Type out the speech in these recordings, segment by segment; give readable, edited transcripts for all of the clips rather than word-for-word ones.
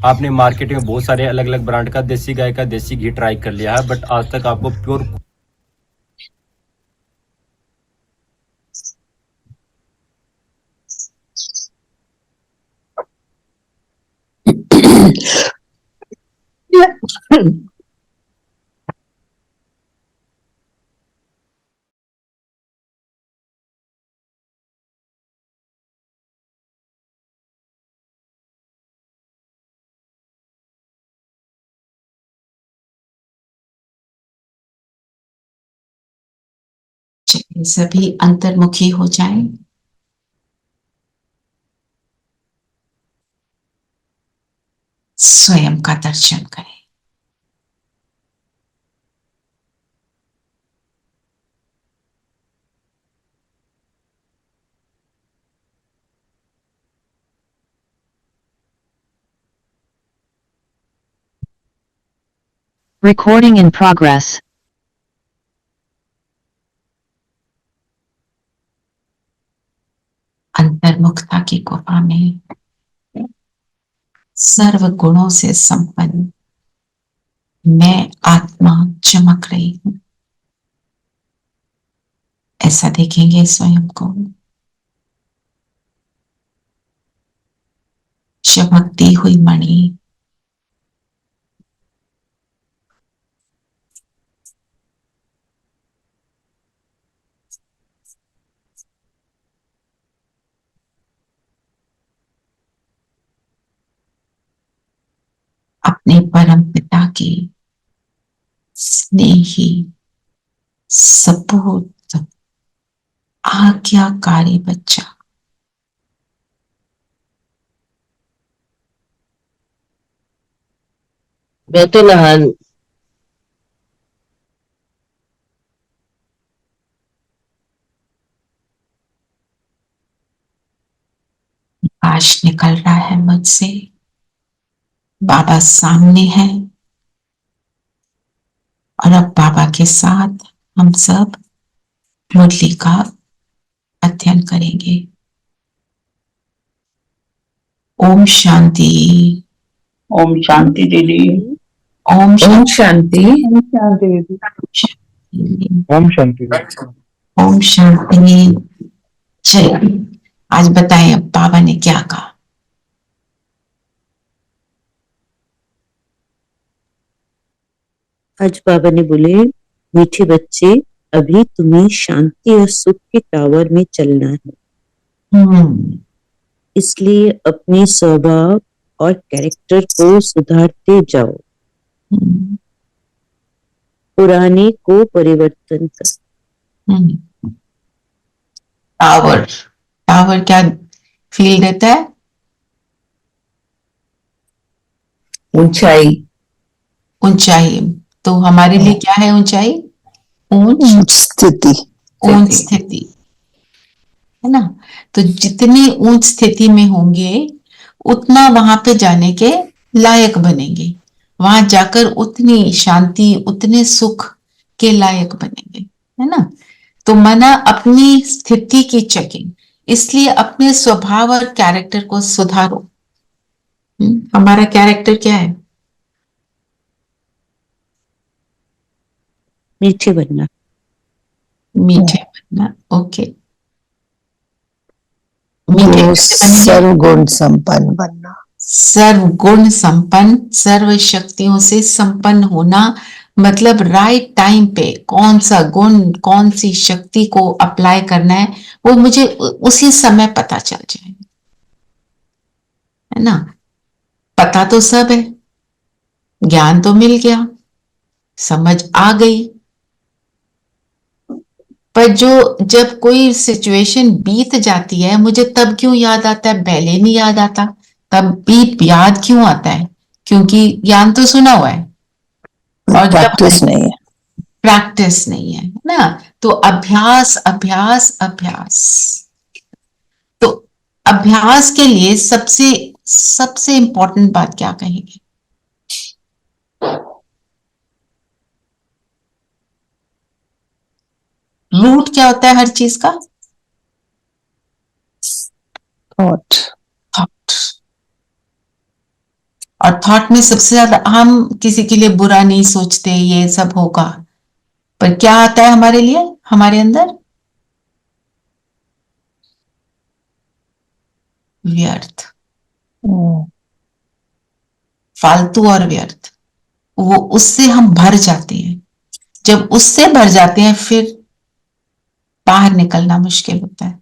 आपने मार्केट में बहुत सारे अलग अलग ब्रांड का देसी गाय का देसी घी ट्राई कर लिया है, बट आज तक आपको प्योर सभी अंतर्मुखी हो जाएं। स्वयं का दर्शन करें। Recording in progress. अंतर्मुखता की गुफा में सर्व गुणों से संपन्न मैं आत्मा चमक रही हूं, ऐसा देखेंगे स्वयं को। चमकती हुई मणि, अपने परम पिता की स्नेही सपूत आज्ञाकारी बच्चा। मैं तो नहान प्रकाश निकल रहा है मुझसे। बाबा सामने है और अब बाबा के साथ हम सब मुरली का अध्ययन करेंगे। ओम शांति। ओम शांति दीदी। ओम शांति। ओम शांति। ओम शांति। चलिए आज बताएं अब बाबा ने क्या कहा। आज बाबा ने बोले, मीठे बच्चे, अभी तुम्हें शांति और सुख के टावर में चलना है। इसलिए अपने स्वभाव और कैरेक्टर को सुधारते जाओ। पुराने को परिवर्तन कर। टावर, टावर क्या फील देता है? ऊंचाई। ऊंचाई। तो हमारे लिए क्या है ऊंचाई? ऊंच स्थिति। ऊंच स्थिति है ना। तो जितनी ऊंच स्थिति में होंगे उतना वहां पे जाने के लायक बनेंगे। वहां जाकर उतनी शांति उतने सुख के लायक बनेंगे, है ना। तो मना अपनी स्थिति की चेकिंग, इसलिए अपने स्वभाव और कैरेक्टर को सुधारो। हमारा कैरेक्टर क्या है? मीठे बनना। मीठे बनना। ओके। सर्वगुण संपन्न बनना। सर्वगुण संपन्न, सर्व शक्तियों से संपन्न होना। मतलब राइट टाइम पे कौन सा गुण कौन सी शक्ति को अप्लाई करना है वो मुझे उसी समय पता चल जाए, है ना। पता तो सब है, ज्ञान तो मिल गया, समझ आ गई, पर जो जब कोई सिचुएशन बीत जाती है मुझे तब क्यों याद आता है, पहले नहीं याद आता। तब भी याद क्यों आता है? क्योंकि ज्ञान तो सुना हुआ है और प्रैक्टिस नहीं है। प्रैक्टिस नहीं है ना। तो अभ्यास अभ्यास अभ्यास। तो अभ्यास के लिए सबसे सबसे इंपॉर्टेंट बात क्या कहेंगे? रूट क्या होता है हर चीज का? थॉट। थॉट। और थॉट में सबसे ज्यादा हम किसी के लिए बुरा नहीं सोचते, ये सब होगा, पर क्या आता है हमारे लिए, हमारे अंदर व्यर्थ, फालतू और व्यर्थ, वो उससे हम भर जाते हैं। जब उससे भर जाते हैं फिर बाहर निकलना मुश्किल होता है।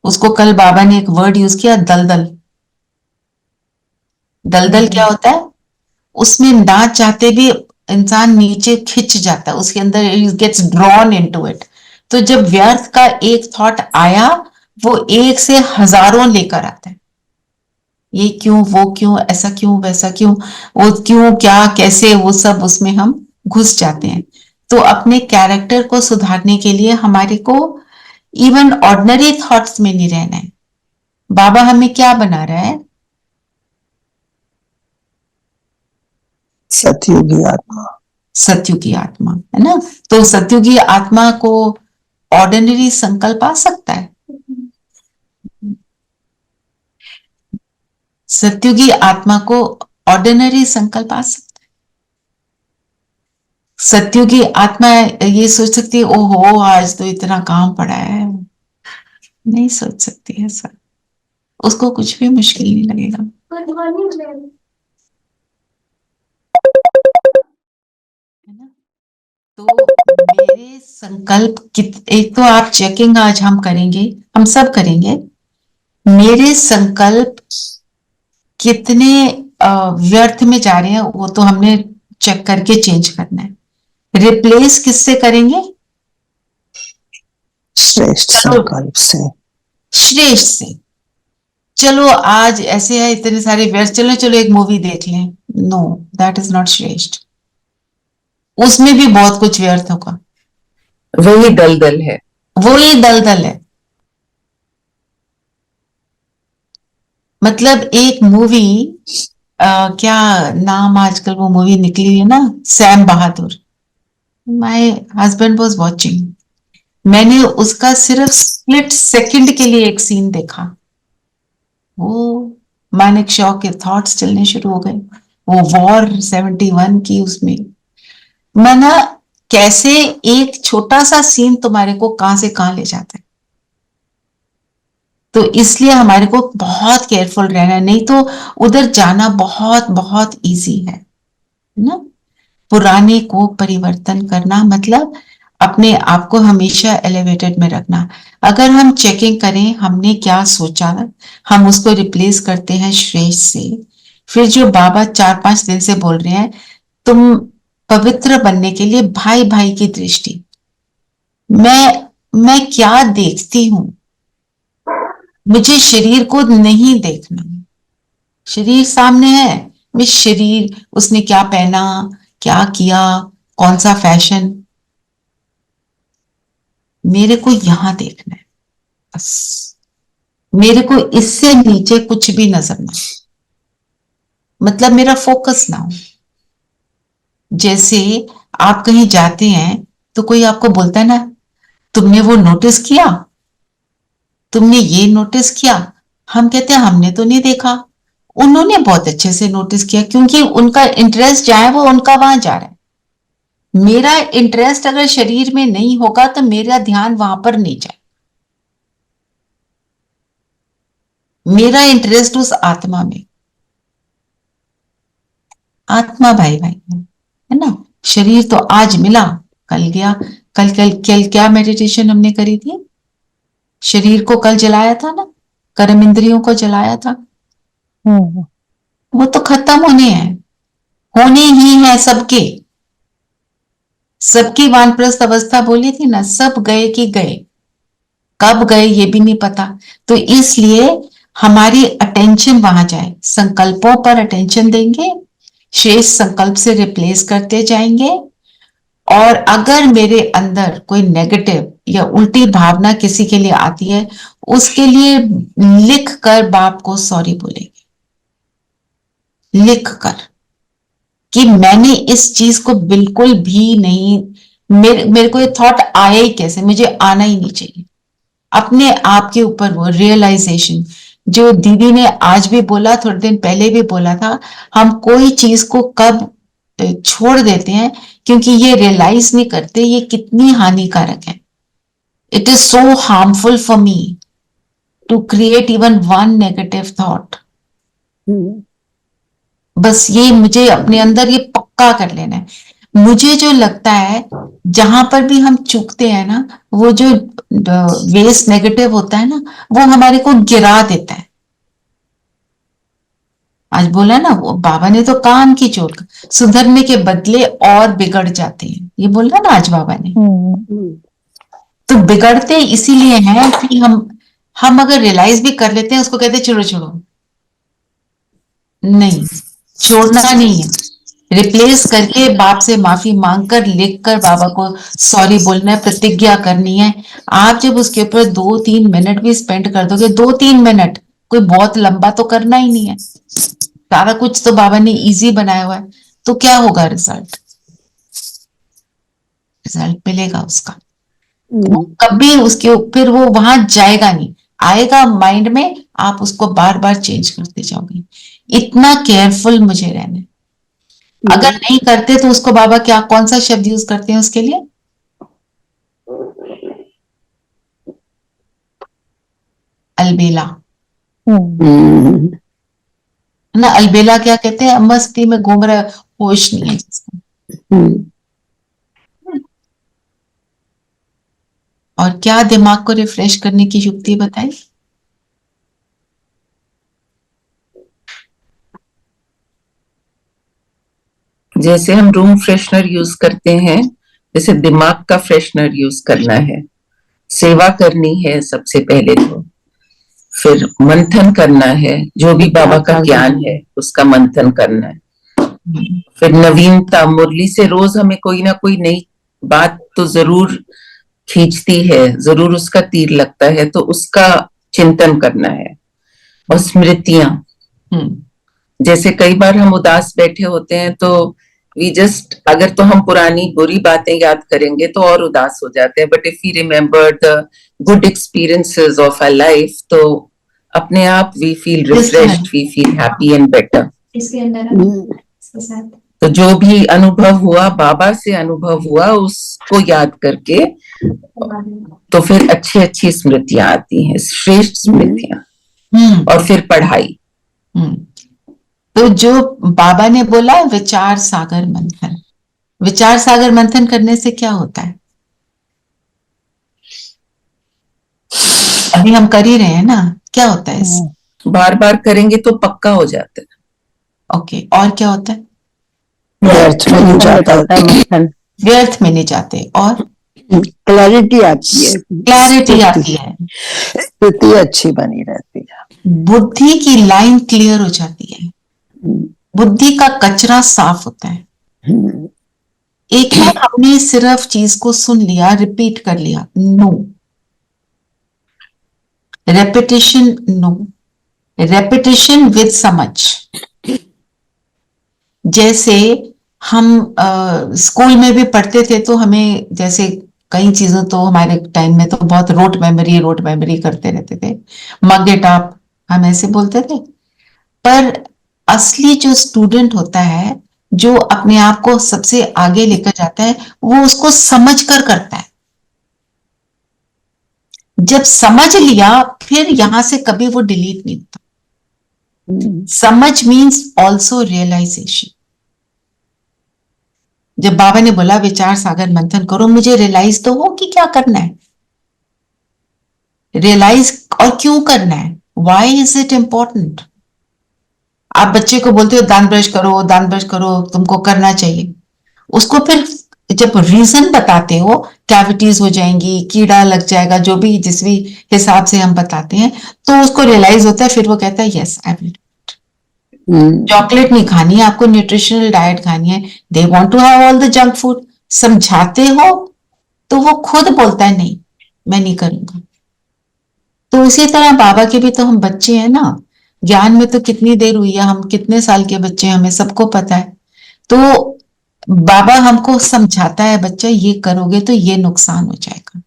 उसको कल बाबा ने एक वर्ड यूज किया, दलदल। दलदल क्या होता है? उसमें ना चाहते भी इंसान नीचे खिंच जाता है, उसके अंदर गेट्स ड्रॉन इनटू इट। तो जब व्यर्थ का एक थॉट आया, वो एक से हजारों लेकर आता है, ये क्यों, वो क्यों, ऐसा क्यों, वैसा क्यों, वो क्यों, क्या, कैसे, वो सब उसमें हम घुस जाते हैं। तो अपने कैरेक्टर को सुधारने के लिए हमारे को इवन ऑर्डिनरी थॉट्स में नहीं रहना है। बाबा हमें क्या बना रहा है? सतयुगी आत्मा। सत्युगी आत्मा, है ना? तो सत्युगी आत्मा को ऑर्डिनरी संकल्प आ सकता है? सत्युगी आत्मा को ऑर्डिनरी संकल्प आ सकता है? सत्युगी आत्मा ये सोच सकती है, ओहो आज तो इतना काम पड़ा है? नहीं सोच सकती ऐसा। उसको कुछ भी मुश्किल नहीं लगेगा। है ना? तो मेरे संकल्प एक तो आप चेकिंग आज हम करेंगे, हम सब करेंगे, मेरे संकल्प कितने व्यर्थ में जा रहे हैं, वो तो हमने चेक करके चेंज करना है। रिप्लेस किससे करेंगे? श्रेष्ठ संकल्प से। श्रेष्ठ से। चलो आज ऐसे है, इतने सारे व्यर्थ, चलो चलो एक मूवी देख लें। नो, दैट इज नॉट श्रेष्ठ। उसमें भी बहुत कुछ व्यर्थ होगा। वही दलदल है। वही दलदल है। मतलब एक मूवी, क्या नाम आजकल वो मूवी निकली है ना, Sam Bahadur. My husband was watching, मैंने उसका सिर्फ स्प्लिट सेकंड के लिए एक सीन देखा, वो मानिक शॉ के थॉट्स चलने शुरू हो गए, वो वॉर 71 की उसमें, माना कैसे एक छोटा सा सीन तुम्हारे को कहां से कहां ले जाता है। तो इसलिए हमारे को बहुत केयरफुल रहना है, नहीं तो उधर जाना बहुत बहुत इजी है ना। पुराने को परिवर्तन करना मतलब अपने आप को हमेशा एलिवेटेड में रखना। अगर हम चेकिंग करें हमने क्या सोचा, हम उसको रिप्लेस करते हैं श्रेष्ठ से। फिर जो बाबा 4-5 दिन से बोल रहे हैं, तुम पवित्र बनने के लिए भाई भाई की दृष्टि, मैं क्या देखती हूं, मुझे शरीर को नहीं देखना। शरीर सामने है, मैं शरीर, उसने क्या पहना, क्या किया, कौन सा फैशन, मेरे को यहां देखना है बस। मेरे को इससे नीचे कुछ भी नजर ना, मतलब मेरा फोकस ना हो। जैसे आप कहीं जाते हैं तो कोई आपको बोलता है ना, तुमने वो नोटिस किया, तुमने ये नोटिस किया, हम कहते हैं हमने तो नहीं देखा, उन्होंने बहुत अच्छे से नोटिस किया, क्योंकि उनका इंटरेस्ट जाए वो उनका वहां जा रहा है। मेरा इंटरेस्ट अगर शरीर में नहीं होगा तो मेरा ध्यान वहां पर नहीं जाए। मेरा इंटरेस्ट उस आत्मा में, आत्मा भाई भाई है ना। शरीर तो आज मिला, कल गया। कल कल कल क्या मेडिटेशन हमने करी थी? शरीर को कल जलाया था ना, कर्म इंद्रियों को जलाया था। वो तो खत्म होने हैं, होने ही है सबके। सबकी वानप्रस्थ अवस्था बोली थी ना, सब गए कि गए, कब गए ये भी नहीं पता। तो इसलिए हमारी अटेंशन वहां जाए, संकल्पों पर अटेंशन देंगे, शेष संकल्प से रिप्लेस करते जाएंगे। और अगर मेरे अंदर कोई नेगेटिव या उल्टी भावना किसी के लिए आती है, उसके लिए लिख कर बाप को सॉरी बोलेंगे, लिख कर कि मैंने इस चीज को बिल्कुल भी नहीं, मेरे को ये थॉट आया ही कैसे, मुझे आना ही नहीं चाहिए। अपने आप के ऊपर वो रियलाइजेशन, जो दीदी ने आज भी बोला, थोड़े दिन पहले भी बोला था, हम कोई चीज को कब छोड़ देते हैं क्योंकि ये रियलाइज नहीं करते ये कितनी हानिकारक है. It is so harmful for me to create even one negative thought. बस ये मुझे अपने अंदर ये पक्का कर लेना है. मुझे जो लगता है जहां पर भी हम चूकते हैं ना, वो जो वेस्ट नेगेटिव होता है ना, वो हमारे को गिरा देता है. आज बोला ना, वो बाबा ने तो कान की चोट, सुधरने के बदले और बिगड़ जाते हैं, ये बोला ना आज बाबा ने. तो बिगड़ते इसीलिए हैं कि हम अगर रियलाइज भी कर लेते हैं, उसको कहते हैं छोड़ो छोड़ो. नहीं, छोड़ना नहीं है. रिप्लेस करके बाप से माफी मांगकर, लिखकर बाबा को सॉरी बोलना है, प्रतिज्ञा करनी है. आप जब उसके ऊपर 2-3 मिनट भी स्पेंड कर दोगे, 2-3 मिनट, कोई बहुत लंबा तो करना ही नहीं है. सारा कुछ तो बाबा ने इजी बनाया हुआ है. तो क्या होगा? रिजल्ट मिलेगा उसका. वो कभी उसके फिर वो वहां जाएगा नहीं, आएगा माइंड में, आप उसको बार बार चेंज करते जाओगे. इतना केयरफुल मुझे रहना है. अगर नहीं करते तो उसको बाबा क्या, कौन सा शब्द यूज करते हैं उसके लिए? अलबेला. ना, अलबेला क्या कहते हैं? मस्ती में घूम रहे, होश नहीं है जिसको. और क्या दिमाग को रिफ्रेश करने की युक्ति बताई? जैसे हम रूम फ्रेशनर यूज करते हैं, जैसे दिमाग का फ्रेशनर यूज करना है. सेवा करनी है सबसे पहले, तो फिर मंथन करना है, जो भी बाबा का ज्ञान है उसका मंथन करना है. फिर नवीनता, मुरली से रोज हमें कोई ना कोई नई बात तो जरूर खींचती है, जरूर उसका तीर लगता है, तो उसका चिंतन करना है. और स्मृतियां, जैसे कई बार हम उदास बैठे होते हैं तो वी जस्ट, अगर तो हम पुरानी बुरी बातें याद करेंगे तो और उदास हो जाते हैं. But if we remember the good experiences of our life, तो अपने आप we feel refreshed, we feel happy and better. तो जो भी अनुभव हुआ, बाबा से अनुभव हुआ, उसको याद करके तो फिर अच्छी अच्छी स्मृतियां आती हैं, श्रेष्ठ स्मृतियां. और फिर पढ़ाई. तो जो बाबा ने बोला विचार सागर मंथन, विचार सागर मंथन करने से क्या होता है? अभी हम कर ही रहे हैं ना, क्या होता है इससे? बार बार करेंगे तो पक्का हो जाता है. ओके, और क्या होता है? व्यर्थ में नहीं जाता है, व्यर्थ में नहीं जाते. और क्लैरिटी आती है, क्लैरिटी आती है, स्थिति अच्छी बनी रहती है, बुद्धि की लाइन क्लियर हो जाती है, बुद्धि का कचरा साफ होता है. एक है हमने सिर्फ चीज को सुन लिया, रिपीट कर लिया. No, repetition. No, repetition with समझ. जैसे हम स्कूल में भी पढ़ते थे तो हमें, जैसे कई चीजों तो हमारे टाइम में तो बहुत रोट मेमोरी करते रहते थे. मग इट अप, हम ऐसे बोलते थे. पर असली जो स्टूडेंट होता है, जो अपने आप को सबसे आगे लेकर जाता है, वो उसको समझ कर करता है. जब समझ लिया, फिर यहां से कभी वो डिलीट नहीं होता. समझ मीन्स ऑल्सो रियलाइजेशन. जब बाबा ने बोला विचार सागर मंथन करो, मुझे रियलाइज तो हो कि क्या करना है, रियलाइज और क्यों करना है. Why is it important? आप बच्चे को बोलते हो दांत ब्रश करो, तुमको करना चाहिए. उसको फिर जब रीजन बताते हो, कैविटीज हो जाएंगी, कीड़ा लग जाएगा, जो भी जिस भी हिसाब से हम बताते हैं, तो उसको रियलाइज होता है. फिर वो कहता है यस आई विल. चॉकलेट नहीं खानी है, आपको न्यूट्रिशनल डाइट खानी है. They want to have all the junk food. समझाते हो तो वो खुद बोलता है नहीं, मैं नहीं करूंगा. तो उसी तरह बाबा के भी तो हम बच्चे हैं ना. ज्ञान में तो कितनी देर हुई है, हम कितने साल के बच्चे हैं, हमें सबको पता है. तो बाबा हमको समझाता है, बच्चा ये करोगे तो ये नुकसान हो जाएगा.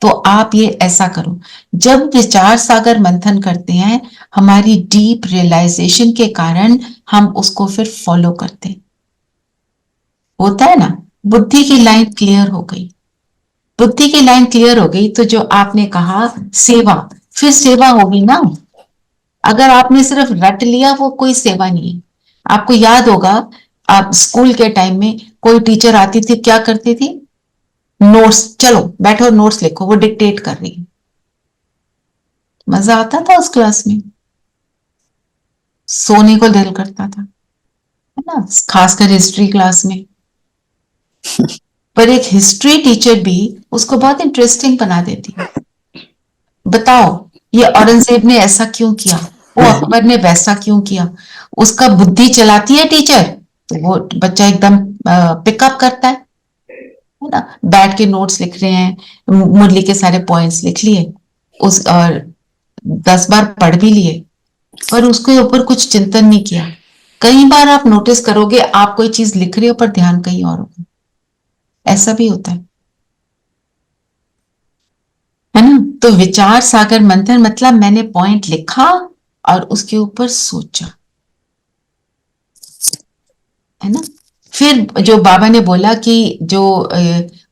तो आप ये ऐसा करो, जब विचार सागर मंथन करते हैं, हमारी डीप रियलाइजेशन के कारण हम उसको फिर फॉलो करते हैं। होता है ना, बुद्धि की लाइन क्लियर हो गई, बुद्धि की लाइन क्लियर हो गई, तो जो आपने कहा सेवा, फिर सेवा होगी ना। अगर आपने सिर्फ रट लिया, वो कोई सेवा नहीं है। आपको याद होगा, आप स्कूल के टाइम में कोई टीचर आती थी, क्या करती थी, नोट्स, चलो बैठो नोट्स लिखो, वो डिक्टेट कर रही है। मजा आता था उस क्लास में, सोने को दिल करता था, है ना, खासकर हिस्ट्री क्लास में। पर एक हिस्ट्री टीचर भी उसको बहुत इंटरेस्टिंग बना देती है। बताओ, ये औरंगजेब ने ऐसा क्यों किया, वो अकबर ने वैसा क्यों किया, उसका बुद्धि चलाती है टीचर, तो वो बच्चा एकदम पिकअप करता है ना। बैठ के नोट्स लिख रहे हैं, मुरली के सारे पॉइंट्स लिख लिए, उस और 10 बार पढ़ भी लिए, पर उसके ऊपर कुछ चिंतन नहीं किया। कई बार आप नोटिस करोगे, आप कोई चीज लिख रहे हो पर ध्यान कहीं और होगा, ऐसा भी होता है ना। तो विचार सागर मंथन मतलब मैंने पॉइंट लिखा और उसके ऊपर सोचा, है ना। फिर जो बाबा ने बोला कि जो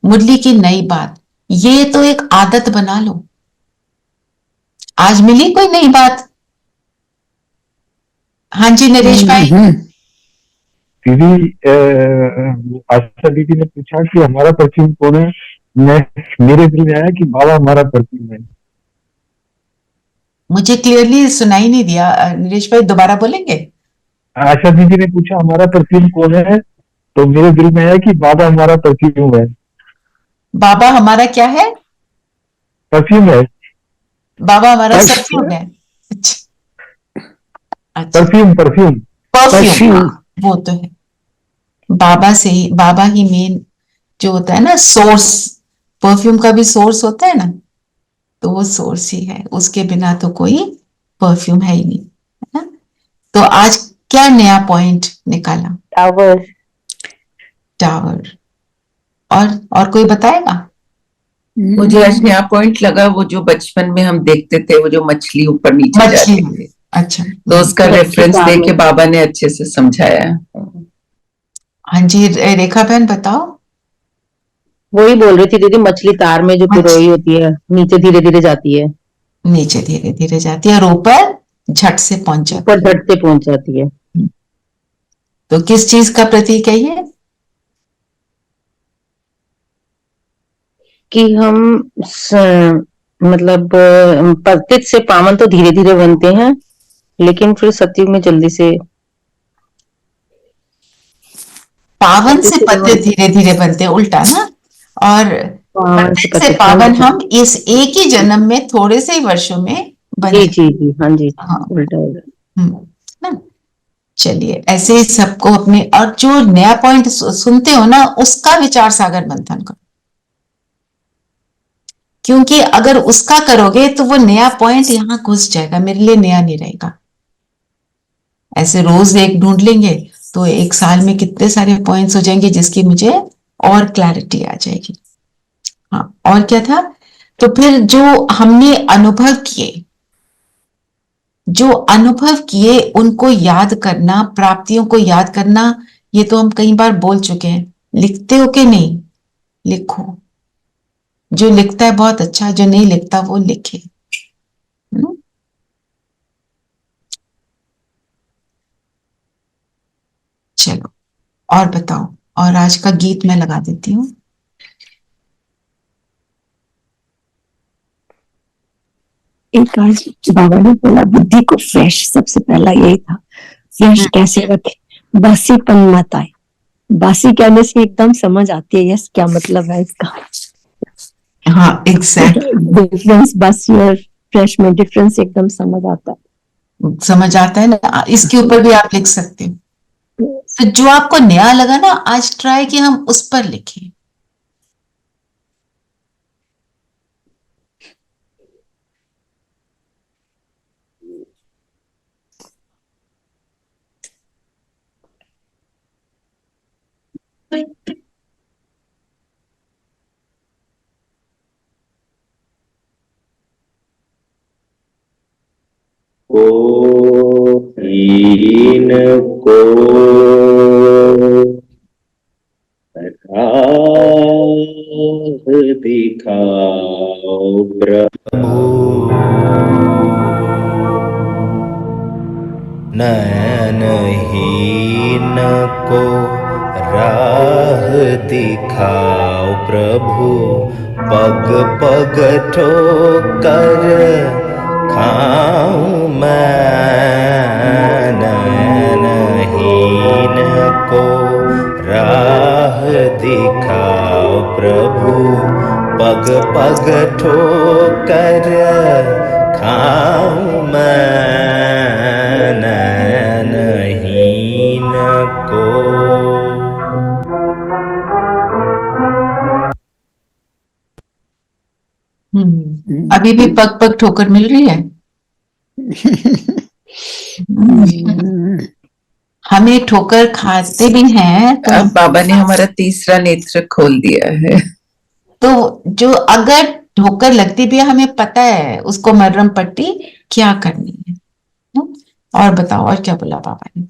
मुरली की नई बात, ये तो एक आदत बना लो। आज मिली कोई नई बात? हाँ जी नरेश भाई। दीदी आशा दीदी ने पूछा कि हमारा परफ्यूम कौन है। मैं मेरे दिल में आया कि बाबा हमारा परफ्यूम है। मुझे क्लियरली सुनाई नहीं दिया, नरेश भाई दोबारा बोलेंगे? आशा दीदी ने पूछा हमारा परफ्यूम कौन है, तो मेरे दिल में आया कि बाबा हमारा परफ्यूम है। बाबा हमारा क्या है? परफ्यूम है। बाबा हमारा सत्युग है। अच्छा, अच्छा, परफ्यूम परफ्यूम। Perfume, perfume. हाँ वो तो है। बाबा से ही, बाबा ही मेन जो होता है ना सोर्स, परफ्यूम का भी सोर्स होता है ना, तो वो सोर्स ही है, उसके बिना तो कोई परफ्यूम है ही नहीं, है ना। तो आज क्या नया पॉइंट निकाला? टावर। टावर। और कोई बताएगा? मुझे आज नया पॉइंट लगा, वो जो बचपन में हम देखते थे, वो जो मछली ऊपर नीचे मछली, जाती थी, अच्छा, तो उसका रेफरेंस दे के बाबा ने अच्छे से समझाया। हाँ जी, रेखा बहन बताओ। वही बोल रही थी दीदी, मछली तार में जो पिरोई मछली होती है, नीचे धीरे धीरे जाती है, नीचे धीरे धीरे जाती है और ऊपर झट से पहुंच ऊपर जाती झट से पहुंच जाती है। है। तो किस चीज का प्रतीक है ये? कि हम मतलब पतित से पावन तो धीरे धीरे बनते हैं, लेकिन फिर सतयुग में जल्दी से पावन पतित से से पतित धीरे धीरे बनते हैं, उल्टा ना। और पावन से पतित से पतित। पावन हम इस एक ही जन्म में, थोड़े से ही वर्षों में बन जी जाते जी जी, हाँ जी, हैं। हाँ, उल्टा उल्टा। ना। चलिए, ऐसे ही सबको अपने, और जो नया पॉइंट सुनते हो ना, उसका विचार सागर मंथन करो, क्योंकि अगर उसका करोगे तो वो नया पॉइंट यहां घुस जाएगा, मेरे लिए नया नहीं रहेगा। ऐसे रोज एक ढूंढ लेंगे तो एक साल में कितने सारे पॉइंट्स हो जाएंगे, जिसकी मुझे और क्लैरिटी आ जाएगी। हाँ, और क्या था? तो फिर जो हमने अनुभव किए, जो अनुभव किए उनको याद करना, प्राप्तियों को याद करना, ये तो हम कई बार बोल चुके हैं। लिखते हो कि नहीं? लिखो। जो लिखता है बहुत अच्छा, जो नहीं लिखता वो लिखे। हम्म? चलो, और बताओ, और आज का गीत मैं लगा देती हूँ। एक आज बाबा ने बोला बुद्धि को फ्रेश, सबसे पहला यही था। फ्रेश कैसे रखे, बासीपन मत आए। बासी कहने से एकदम समझ आती है, यस क्या मतलब है इसका। हाँ, एग्जैक्ट, डिफरेंस बासी और फ्रेश में डिफरेंस एकदम समझ आता समझ आता है ना। इसके ऊपर भी आप लिख सकते हो। है। तो जो आपको नया लगा ना, आज ट्राई कि हम उस पर लिखें। को हीन को राह दिखाओ प्रभु, नयनहीन को राह दिखाओ प्रभु, पग पग ठोकर खाऊं मैं, नयनहीन को राह दिखाओ प्रभु, पग पग ठोकर खाऊं मैं, नयनहीन को। अभी भी पग पग ठोकर मिल रही है। हमें ठोकर खाते भी हैं तो अब बाबा ने हमारा तीसरा नेत्र खोल दिया है। तो जो अगर ठोकर लगती भी है, हमें पता है उसको मरहम पट्टी क्या करनी है। और बताओ, और क्या बोला बाबा ने?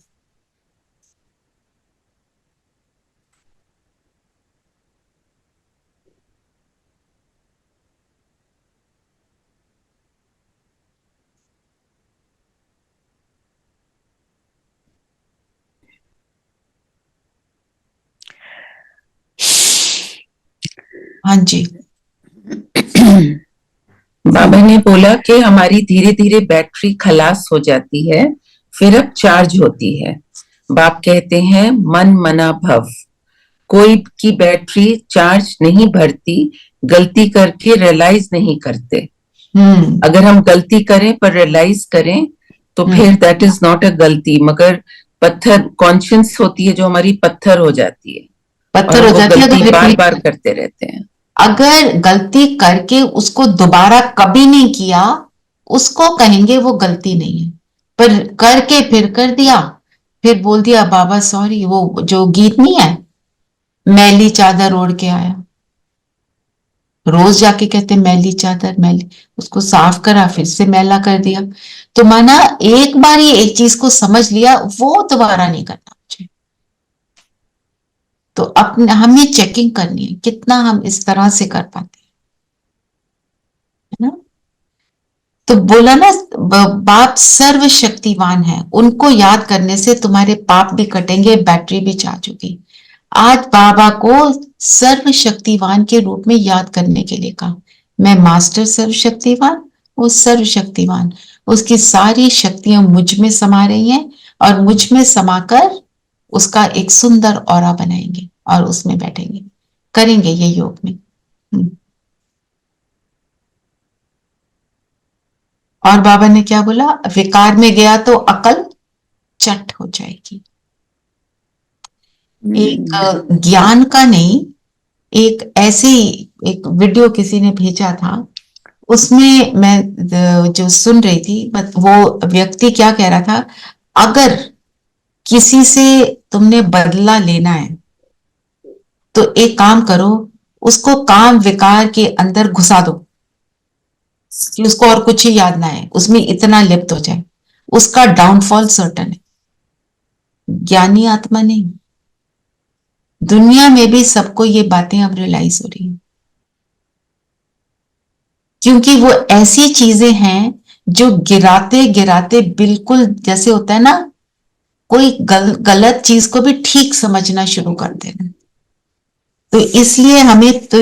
हाँ जी। बाबा ने बोला कि हमारी धीरे धीरे बैटरी खलास हो जाती है, फिर अब चार्ज होती है। बाप कहते हैं मन मना भव, कोई की बैटरी चार्ज नहीं भरती, गलती करके रियलाइज नहीं करते। अगर हम गलती करें पर रियलाइज करें तो फिर दैट इज नॉट अ गलती, मगर पत्थर कॉन्शियंस होती है जो हमारी पत्थर हो जाती है, पत्थर हो जाती है, गलती बार बार करते रहते हैं। अगर गलती करके उसको दोबारा कभी नहीं किया, उसको कहेंगे वो गलती नहीं है। पर करके फिर कर दिया, फिर बोल दिया बाबा सॉरी, वो जो गीत नहीं है, मैली चादर ओढ़ के आया, रोज जाके कहते मैली चादर मैली, उसको साफ करा फिर से मैला कर दिया। तो माना एक बार ये एक चीज को समझ लिया, वो दोबारा नहीं करना मुझे। तो अपने हमें चेकिंग करनी है कितना हम इस तरह से कर पाते हैं ना। तो बोला ना, बाप सर्वशक्तिवान है, उनको याद करने से तुम्हारे पाप भी कटेंगे, बैटरी भी चार्ज होगी। आज बाबा को सर्वशक्तिवान के रूप में याद करने के लिए कहा, मैं मास्टर सर्वशक्तिवान, वो सर्वशक्तिवान, उसकी सारी शक्तियां मुझ में समा रही हैं और मुझ में समाकर उसका एक सुंदर ऑरा बनाएंगे और उसमें बैठेंगे, करेंगे ये योग में। और बाबा ने क्या बोला, विकार में गया तो अकल चट हो जाएगी। एक ज्ञान का नहीं, एक ऐसे ही एक वीडियो किसी ने भेजा था, उसमें मैं जो सुन रही थी, वो व्यक्ति क्या कह रहा था, अगर किसी से तुमने बदला लेना है तो एक काम करो, उसको काम विकार के अंदर घुसा दो कि उसको और कुछ ही याद ना है, उसमें इतना लिप्त हो जाए, उसका डाउनफॉल सर्टन है। ज्ञानी आत्मा नहीं। दुनिया में भी सबको ये बातें अब रियलाइज हो रही हैं, क्योंकि वो ऐसी चीजें हैं जो गिराते गिराते बिल्कुल जैसे होता है ना, कोई गलत चीज को भी ठीक समझना शुरू कर देना। तो इसलिए हमें तो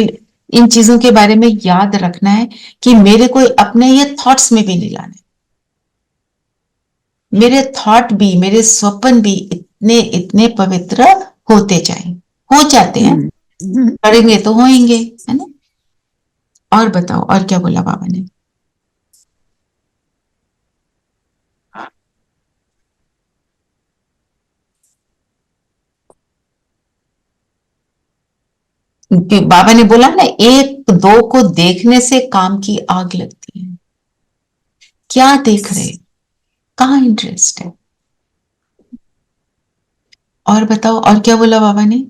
इन चीजों के बारे में याद रखना है कि मेरे को अपने ये थॉट्स में भी नहीं लाने। मेरे थॉट भी, मेरे स्वप्न भी इतने इतने पवित्र होते जाएं, हो जाते हैं, करेंगे तो होंगे, है ना। और बताओ, और क्या बोला बाबा ने? बाबा ने बोला ना, एक दो को देखने से काम की आग लगती है। क्या देख रहे, कहाँ इंटरेस्ट है? और बताओ, और क्या बोला बाबा ने?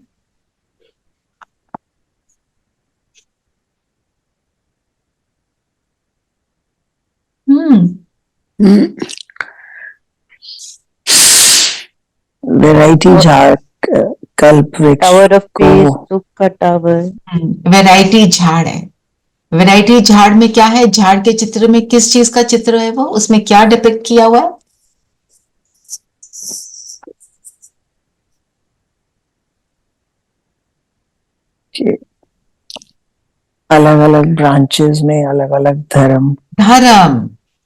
वैरायटी झाड़, कल्प वृक्ष टावर ऑफ पीस, को सुख का टावर। वैरायटी झाड़ है। वैरायटी झाड़ में क्या है? झाड़ के चित्र में किस चीज का चित्र है? वो उसमें क्या डिपिक्ट किया हुआ है? अलग अलग ब्रांचेस में अलग अलग धर्म,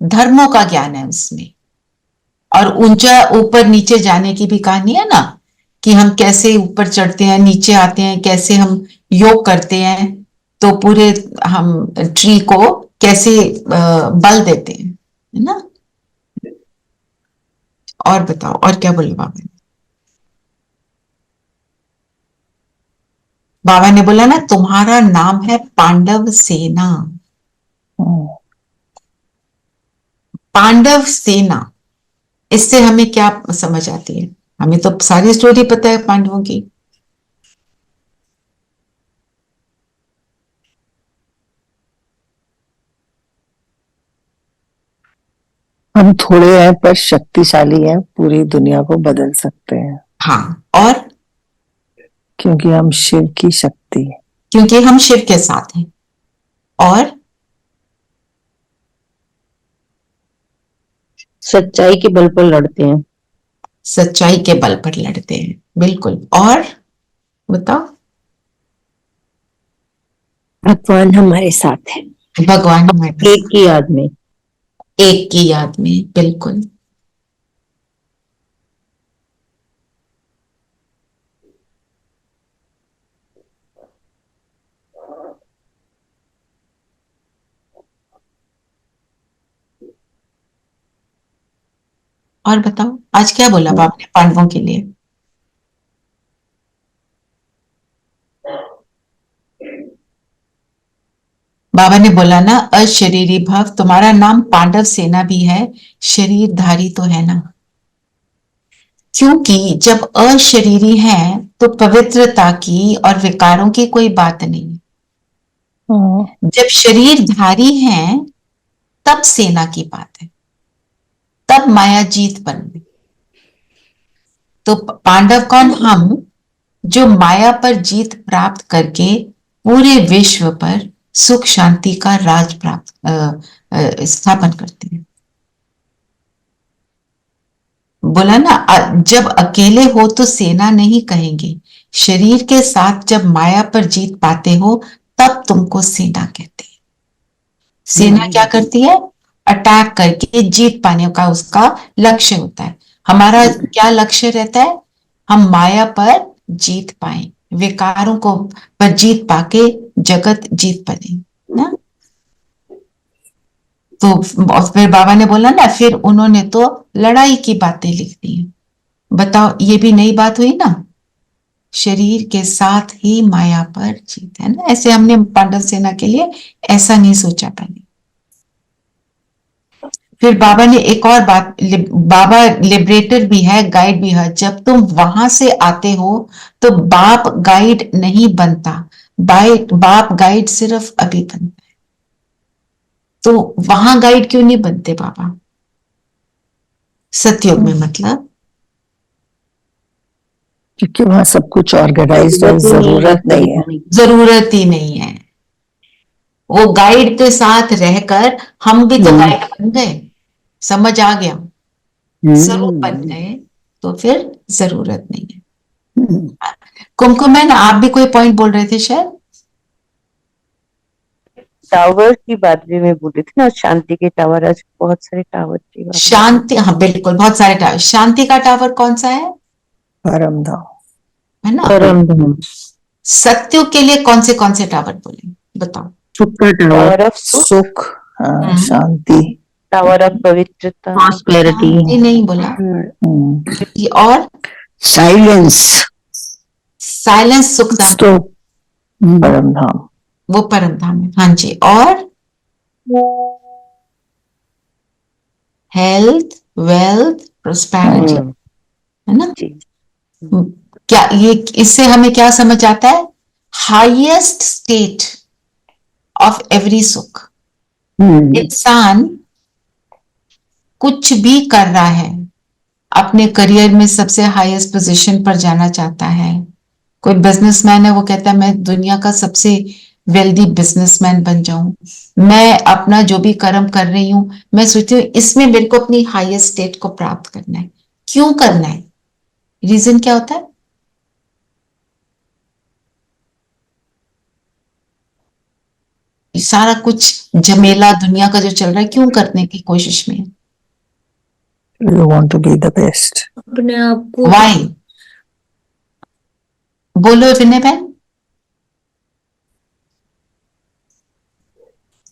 धर्मों का ज्ञान है उसमें। और ऊंचा ऊपर नीचे जाने की भी कहानी है ना, कि हम कैसे ऊपर चढ़ते हैं, नीचे आते हैं, कैसे हम योग करते हैं, तो पूरे हम ट्री को कैसे बल देते हैं, है ना। और बताओ, और क्या बोले बाबा ने? बाबा ने बोला ना, तुम्हारा नाम है पांडव सेना। पांडव सेना, इससे हमें क्या समझ आती है? हमें तो सारी स्टोरी पता है पांडवों की। हम थोड़े हैं पर शक्तिशाली हैं, पूरी दुनिया को बदल सकते हैं। हाँ, और क्योंकि हम शिव की शक्ति है। क्योंकि हम शिव के साथ हैं। और सच्चाई के बल पर लड़ते हैं। सच्चाई के बल पर लड़ते हैं, बिल्कुल। और बताओ, भगवान हमारे साथ है। भगवान हमारे एक की याद में। एक की याद में, बिल्कुल। और बताओ, आज क्या बोला बाप ने पांडवों के लिए? बाबा ने बोला ना, अशरीरी भव, तुम्हारा नाम पांडव सेना भी है, शरीरधारी तो है ना। क्योंकि जब अशरीरी है तो पवित्रता की और विकारों की कोई बात नहीं। जब शरीरधारी है तब सेना की बात है, तब माया जीत बन गई। तो पांडव कौन? हम, जो माया पर जीत प्राप्त करके पूरे विश्व पर सुख शांति का राज प्राप्त स्थापन करते हैं। बोला ना, जब अकेले हो तो सेना नहीं कहेंगे, शरीर के साथ जब माया पर जीत पाते हो तब तुमको सेना कहते हैं। सेना क्या करती है? अटैक करके जीत पाने का उसका लक्ष्य होता है। हमारा क्या लक्ष्य रहता है? हम माया पर जीत पाए, विकारों को पर जीत पाके जगत जीत पाए ना। तो फिर बाबा ने बोला ना, फिर उन्होंने तो लड़ाई की बातें लिख दी। बताओ, ये भी नई बात हुई ना, शरीर के साथ ही माया पर जीत, है ना। ऐसे हमने पांडव सेना के लिए ऐसा नहीं सोचा पहले। फिर बाबा ने एक और बात, बाबा लिबरेटर भी है, गाइड भी है। जब तुम वहां से आते हो तो बाप गाइड नहीं बनता, बाप गाइड सिर्फ अभी बनता है। तो वहां गाइड क्यों नहीं बनते बाबा? सतयुग में, मतलब क्योंकि वहां सब कुछ ऑर्गेनाइज्ड है, जरूरत नहीं है। जरूरत ही नहीं है। वो गाइड के साथ रहकर हम भी तो गाइड बन गए, समझ आ गया, स्वरूप बन गए, तो फिर जरूरत नहीं है। कुमकुमैन, आप भी कोई पॉइंट बोल रहे थे शायद? टावर की बात भी मैं बोल रही थी ना, शांति के टावर। आज बहुत सारे टावर की बात। शांति, हाँ बिल्कुल, बहुत सारे टावर। शांति का टावर कौन सा है? परम धाम, है ना। परम धाम। सत्युग के लिए कौन से टावर बोले, बताओ? सुख का टावर ऑफ सुख, हाँ, शांति, टावर ऑफ पवित्रता, प्रॉस्पेरिटी। शांति नहीं बोला। और साइलेंस, साइलेंस, सुख धाम, परम धाम, वो परम धाम है। हाँ जी। और हेल्थ, वेल्थ, प्रोस्पेरिटी, है ना। क्या ये, इससे हमें क्या समझ आता है? हाईएस्ट स्टेट ऑफ एवरी सुख। इंसान कुछ भी कर रहा है अपने करियर में सबसे हाईएस्ट पोजीशन पर जाना चाहता है। कोई बिजनेसमैन है, वो कहता है मैं दुनिया का सबसे वेल्दी बिजनेसमैन बन जाऊं। मैं अपना जो भी कर्म कर रही हूं, मैं सोचती हूँ इसमें मेरे को अपनी हाईएस्ट स्टेट को प्राप्त करना है। क्यों करना है? रीजन क्या होता है? सारा कुछ झमेला दुनिया का जो चल रहा है, क्यों करने की कोशिश में? You want to be the best. अपने आप को वाई? बोलो विनय बहन।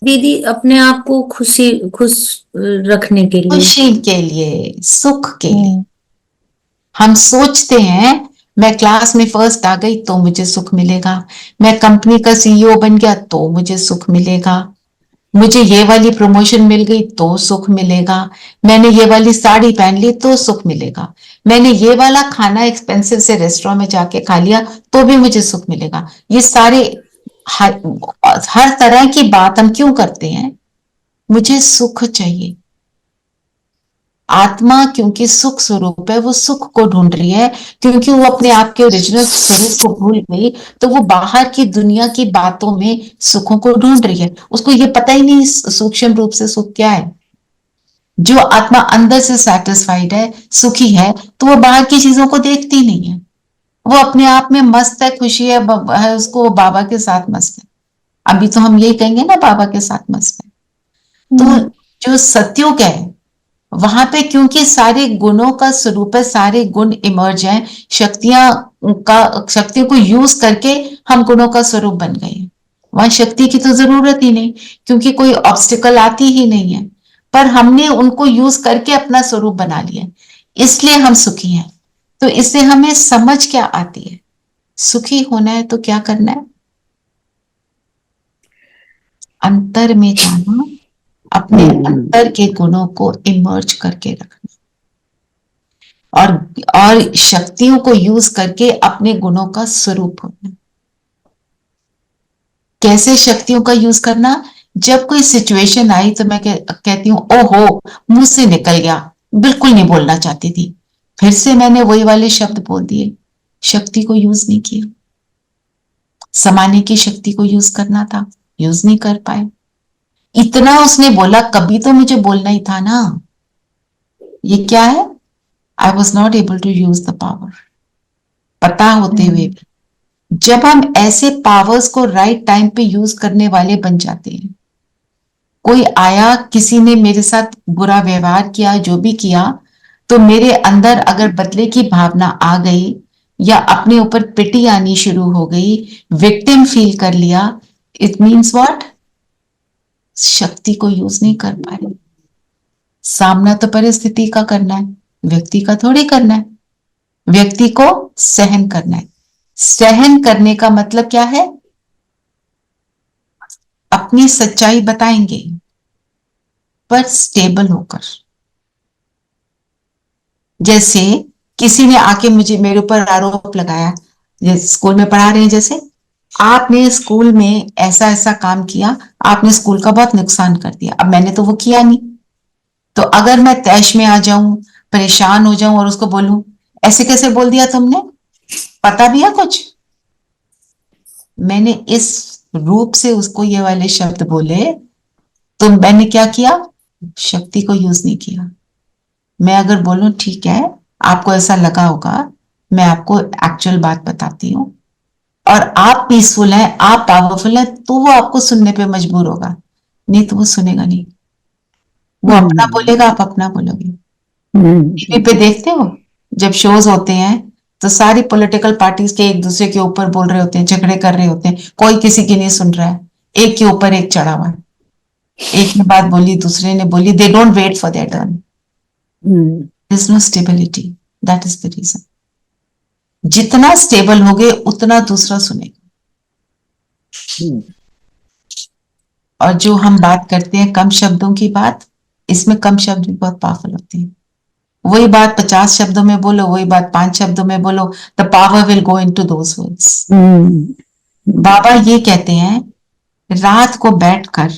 दीदी, अपने आप को खुश रखने के लिए, खुशी के लिए, सुख के लिए। हम सोचते हैं मैं क्लास में फर्स्ट आ गई तो मुझे सुख मिलेगा, मैं कंपनी का सीईओ बन गया तो मुझे सुख मिलेगा, मुझे ये वाली प्रमोशन मिल गई तो सुख मिलेगा, मैंने ये वाली साड़ी पहन ली तो सुख मिलेगा, मैंने ये वाला खाना एक्सपेंसिव से रेस्टोरेंट में जाके खा लिया तो भी मुझे सुख मिलेगा। ये सारे हर तरह की बात हम क्यों करते हैं? मुझे सुख चाहिए। आत्मा क्योंकि सुख स्वरूप है, वो सुख को ढूंढ रही है, क्योंकि वो अपने आप के ओरिजिनल स्वरूप को भूल गई, तो वो बाहर की दुनिया की बातों में सुखों को ढूंढ रही है। उसको ये पता ही नहीं सूक्ष्म रूप से सुख क्या है। जो आत्मा अंदर से सेटिस्फाइड है, सुखी है, तो वो बाहर की चीजों को देखती नहीं है। वो अपने आप में मस्त है, खुशी है उसको बाबा के साथ मस्त है। अभी तो हम यही कहेंगे ना, बाबा के साथ मस्त है। तो जो सत्युग है वहां पे, क्योंकि सारे गुणों का स्वरूप है, सारे गुण इमर्ज हैं, शक्तियों को यूज करके हम गुणों का स्वरूप बन गए हैं। वहां शक्ति की तो जरूरत ही नहीं, क्योंकि कोई ऑब्स्टिकल आती ही नहीं है, पर हमने उनको यूज करके अपना स्वरूप बना लिया, इसलिए हम सुखी हैं। तो इससे हमें समझ क्या आती है? सुखी होना है तो क्या करना है? अंतर में जाना, अपने अंतर के गुणों को इमर्ज करके रखना, और शक्तियों को यूज करके अपने गुणों का स्वरूप होना। कैसे शक्तियों का यूज करना? जब कोई सिचुएशन आई तो मैं कहती हूँ ओहो मुझसे निकल गया, बिल्कुल नहीं बोलना चाहती थी, फिर से मैंने वही वाले शब्द बोल दिए, शक्ति को यूज नहीं किया। समाने की शक्ति को यूज करना था, यूज नहीं कर पाए। इतना उसने बोला, कभी तो मुझे बोलना ही था ना। ये क्या है? I was not able to use the power. पता होते हुए भी जब हम ऐसे पावर्स को राइट टाइम पे यूज करने वाले बन जाते हैं, कोई आया, किसी ने मेरे साथ बुरा व्यवहार किया, जो भी किया, तो मेरे अंदर अगर बदले की भावना आ गई या अपने ऊपर पिटी आनी शुरू हो गई, विक्टिम फील कर लिया, इट मीन्स व्हाट? शक्ति को यूज नहीं कर पाए। सामना तो परिस्थिति का करना है, व्यक्ति का थोड़ी करना है। व्यक्ति को सहन करना है। सहन करने का मतलब क्या है? अपनी सच्चाई बताएंगे पर स्टेबल होकर। जैसे किसी ने आके मेरे ऊपर आरोप लगाया, जैसे स्कूल में पढ़ा रहे हैं, जैसे आपने स्कूल में ऐसा ऐसा काम किया, आपने स्कूल का बहुत नुकसान कर दिया। अब मैंने तो वो किया नहीं, तो अगर मैं तैश में आ जाऊं, परेशान हो जाऊं और उसको बोलूं ऐसे कैसे बोल दिया तुमने, पता भी है कुछ? मैंने इस रूप से उसको ये वाले शब्द बोले, तो मैंने क्या किया? शक्ति को यूज नहीं किया। मैं अगर बोलूं ठीक है, आपको ऐसा लगा होगा, मैं आपको एक्चुअल बात बताती हूँ, और आप पीसफुल हैं, आप पावरफुल हैं, तो वो आपको सुनने पे मजबूर होगा, नहीं तो वो सुनेगा नहीं। वो अपना बोलेगा, आप अपना बोलोगे। टीवी पे देखते हो जब शोज होते हैं तो सारी पॉलिटिकल पार्टीज के एक दूसरे के ऊपर बोल रहे होते हैं, झगड़े कर रहे होते हैं, कोई किसी की नहीं सुन रहा है, एक के ऊपर एक चढ़ा हुआ है, एक ने बात बोली, दूसरे ने बोली, they don't wait for their turn. There is no stability, that is the reason. जितना स्टेबल होगे उतना दूसरा सुनेगा। और जो हम बात करते हैं कम शब्दों की बात, इसमें कम शब्द भी बहुत पावरफुल होते हैं। वही बात 50 शब्दों में बोलो, वही बात 5 शब्दों में बोलो, the power will go into those words. बाबा ये कहते हैं, रात को बैठकर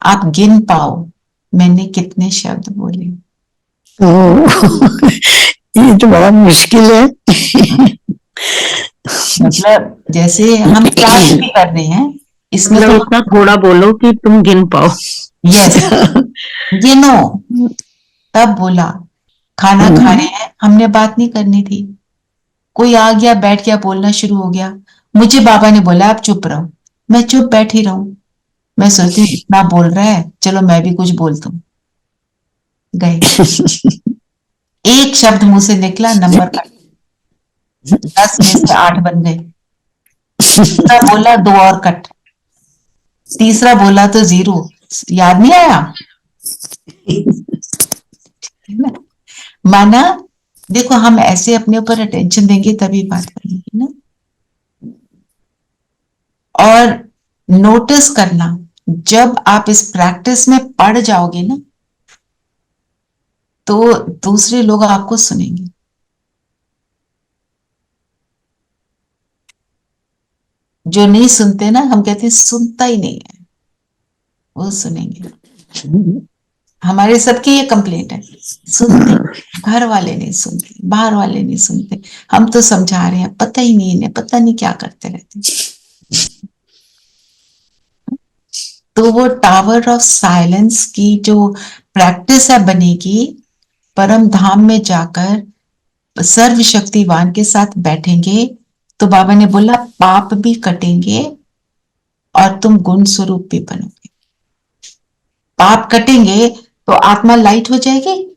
आप गिन पाओ मैंने कितने शब्द बोले। तो ये तो बड़ा मुश्किल है। मतलब जैसे हम क्लास भी कर रहे हैं, इसमें मतलब तो इतना थोड़ा बोलो कि तुम गिन पाओ। यस गिनो। तब बोला खाना खा रहे हैं, हमने बात नहीं करनी थी, कोई आ गया बैठ गया बोलना शुरू हो गया, मुझे बाबा ने बोला आप चुप रहो, मैं चुप बैठी रहूं। मैं सोचती हूँ इतना बोल रहा है, चलो मैं भी कुछ बोलता हूँ। गए, एक शब्द मुंह से निकला, नंबर कट, 10 में से 8 बन गए। दूसरा बोला 2 और कट, तीसरा बोला तो 0, याद नहीं आया। माना देखो हम ऐसे अपने ऊपर अटेंशन देंगे तभी बात बनेगी ना। और नोटिस करना, जब आप इस प्रैक्टिस में पड़ जाओगे ना तो दूसरे लोग आपको सुनेंगे। जो नहीं सुनते ना, हम कहते हैं सुनता ही नहीं है, वो सुनेंगे। हमारे सबकी ये कंप्लेंट है, सुनते, घर वाले नहीं सुनते, बाहर वाले नहीं सुनते, हम तो समझा रहे हैं, पता ही नहीं इन्हें, पता नहीं क्या करते रहते। तो वो टावर ऑफ साइलेंस की जो प्रैक्टिस है बनेगी, परम धाम में जाकर सर्वशक्तिवान के साथ बैठेंगे तो बाबा ने बोला पाप भी कटेंगे और तुम गुण स्वरूप भी बनोगे। पाप कटेंगे तो आत्मा लाइट हो जाएगी,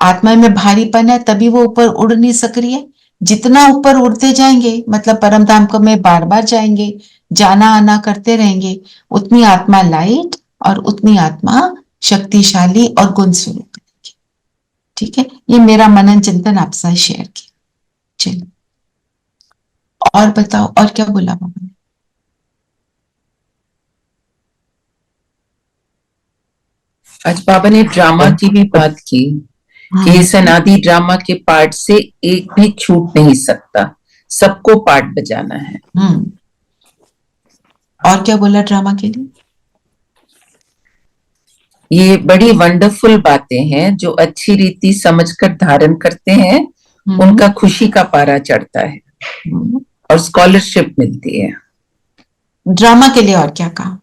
आत्मा में भारीपन है तभी वो ऊपर उड़ नहीं सक रही है। जितना ऊपर उड़ते जाएंगे मतलब परम धाम को में बार बार जाएंगे, जाना आना करते रहेंगे, उतनी आत्मा लाइट और उतनी आत्मा शक्तिशाली और गुण स्वरूप बनेगी। ठीक है, ये मेरा मनन चिंतन आपसे शेयर किया। चलो और बताओ, और क्या बोला बाबा ने? आज बाबा ने ड्रामा की भी बात की कि इस अनादि ड्रामा के पार्ट से एक भी छूट नहीं सकता, सबको पार्ट बजाना है। और क्या बोला ड्रामा के लिए? ये बड़ी वंडरफुल बातें हैं, जो अच्छी रीति समझकर धारण करते हैं उनका खुशी का पारा चढ़ता है और स्कॉलरशिप मिलती है। ड्रामा के लिए और क्या कहा?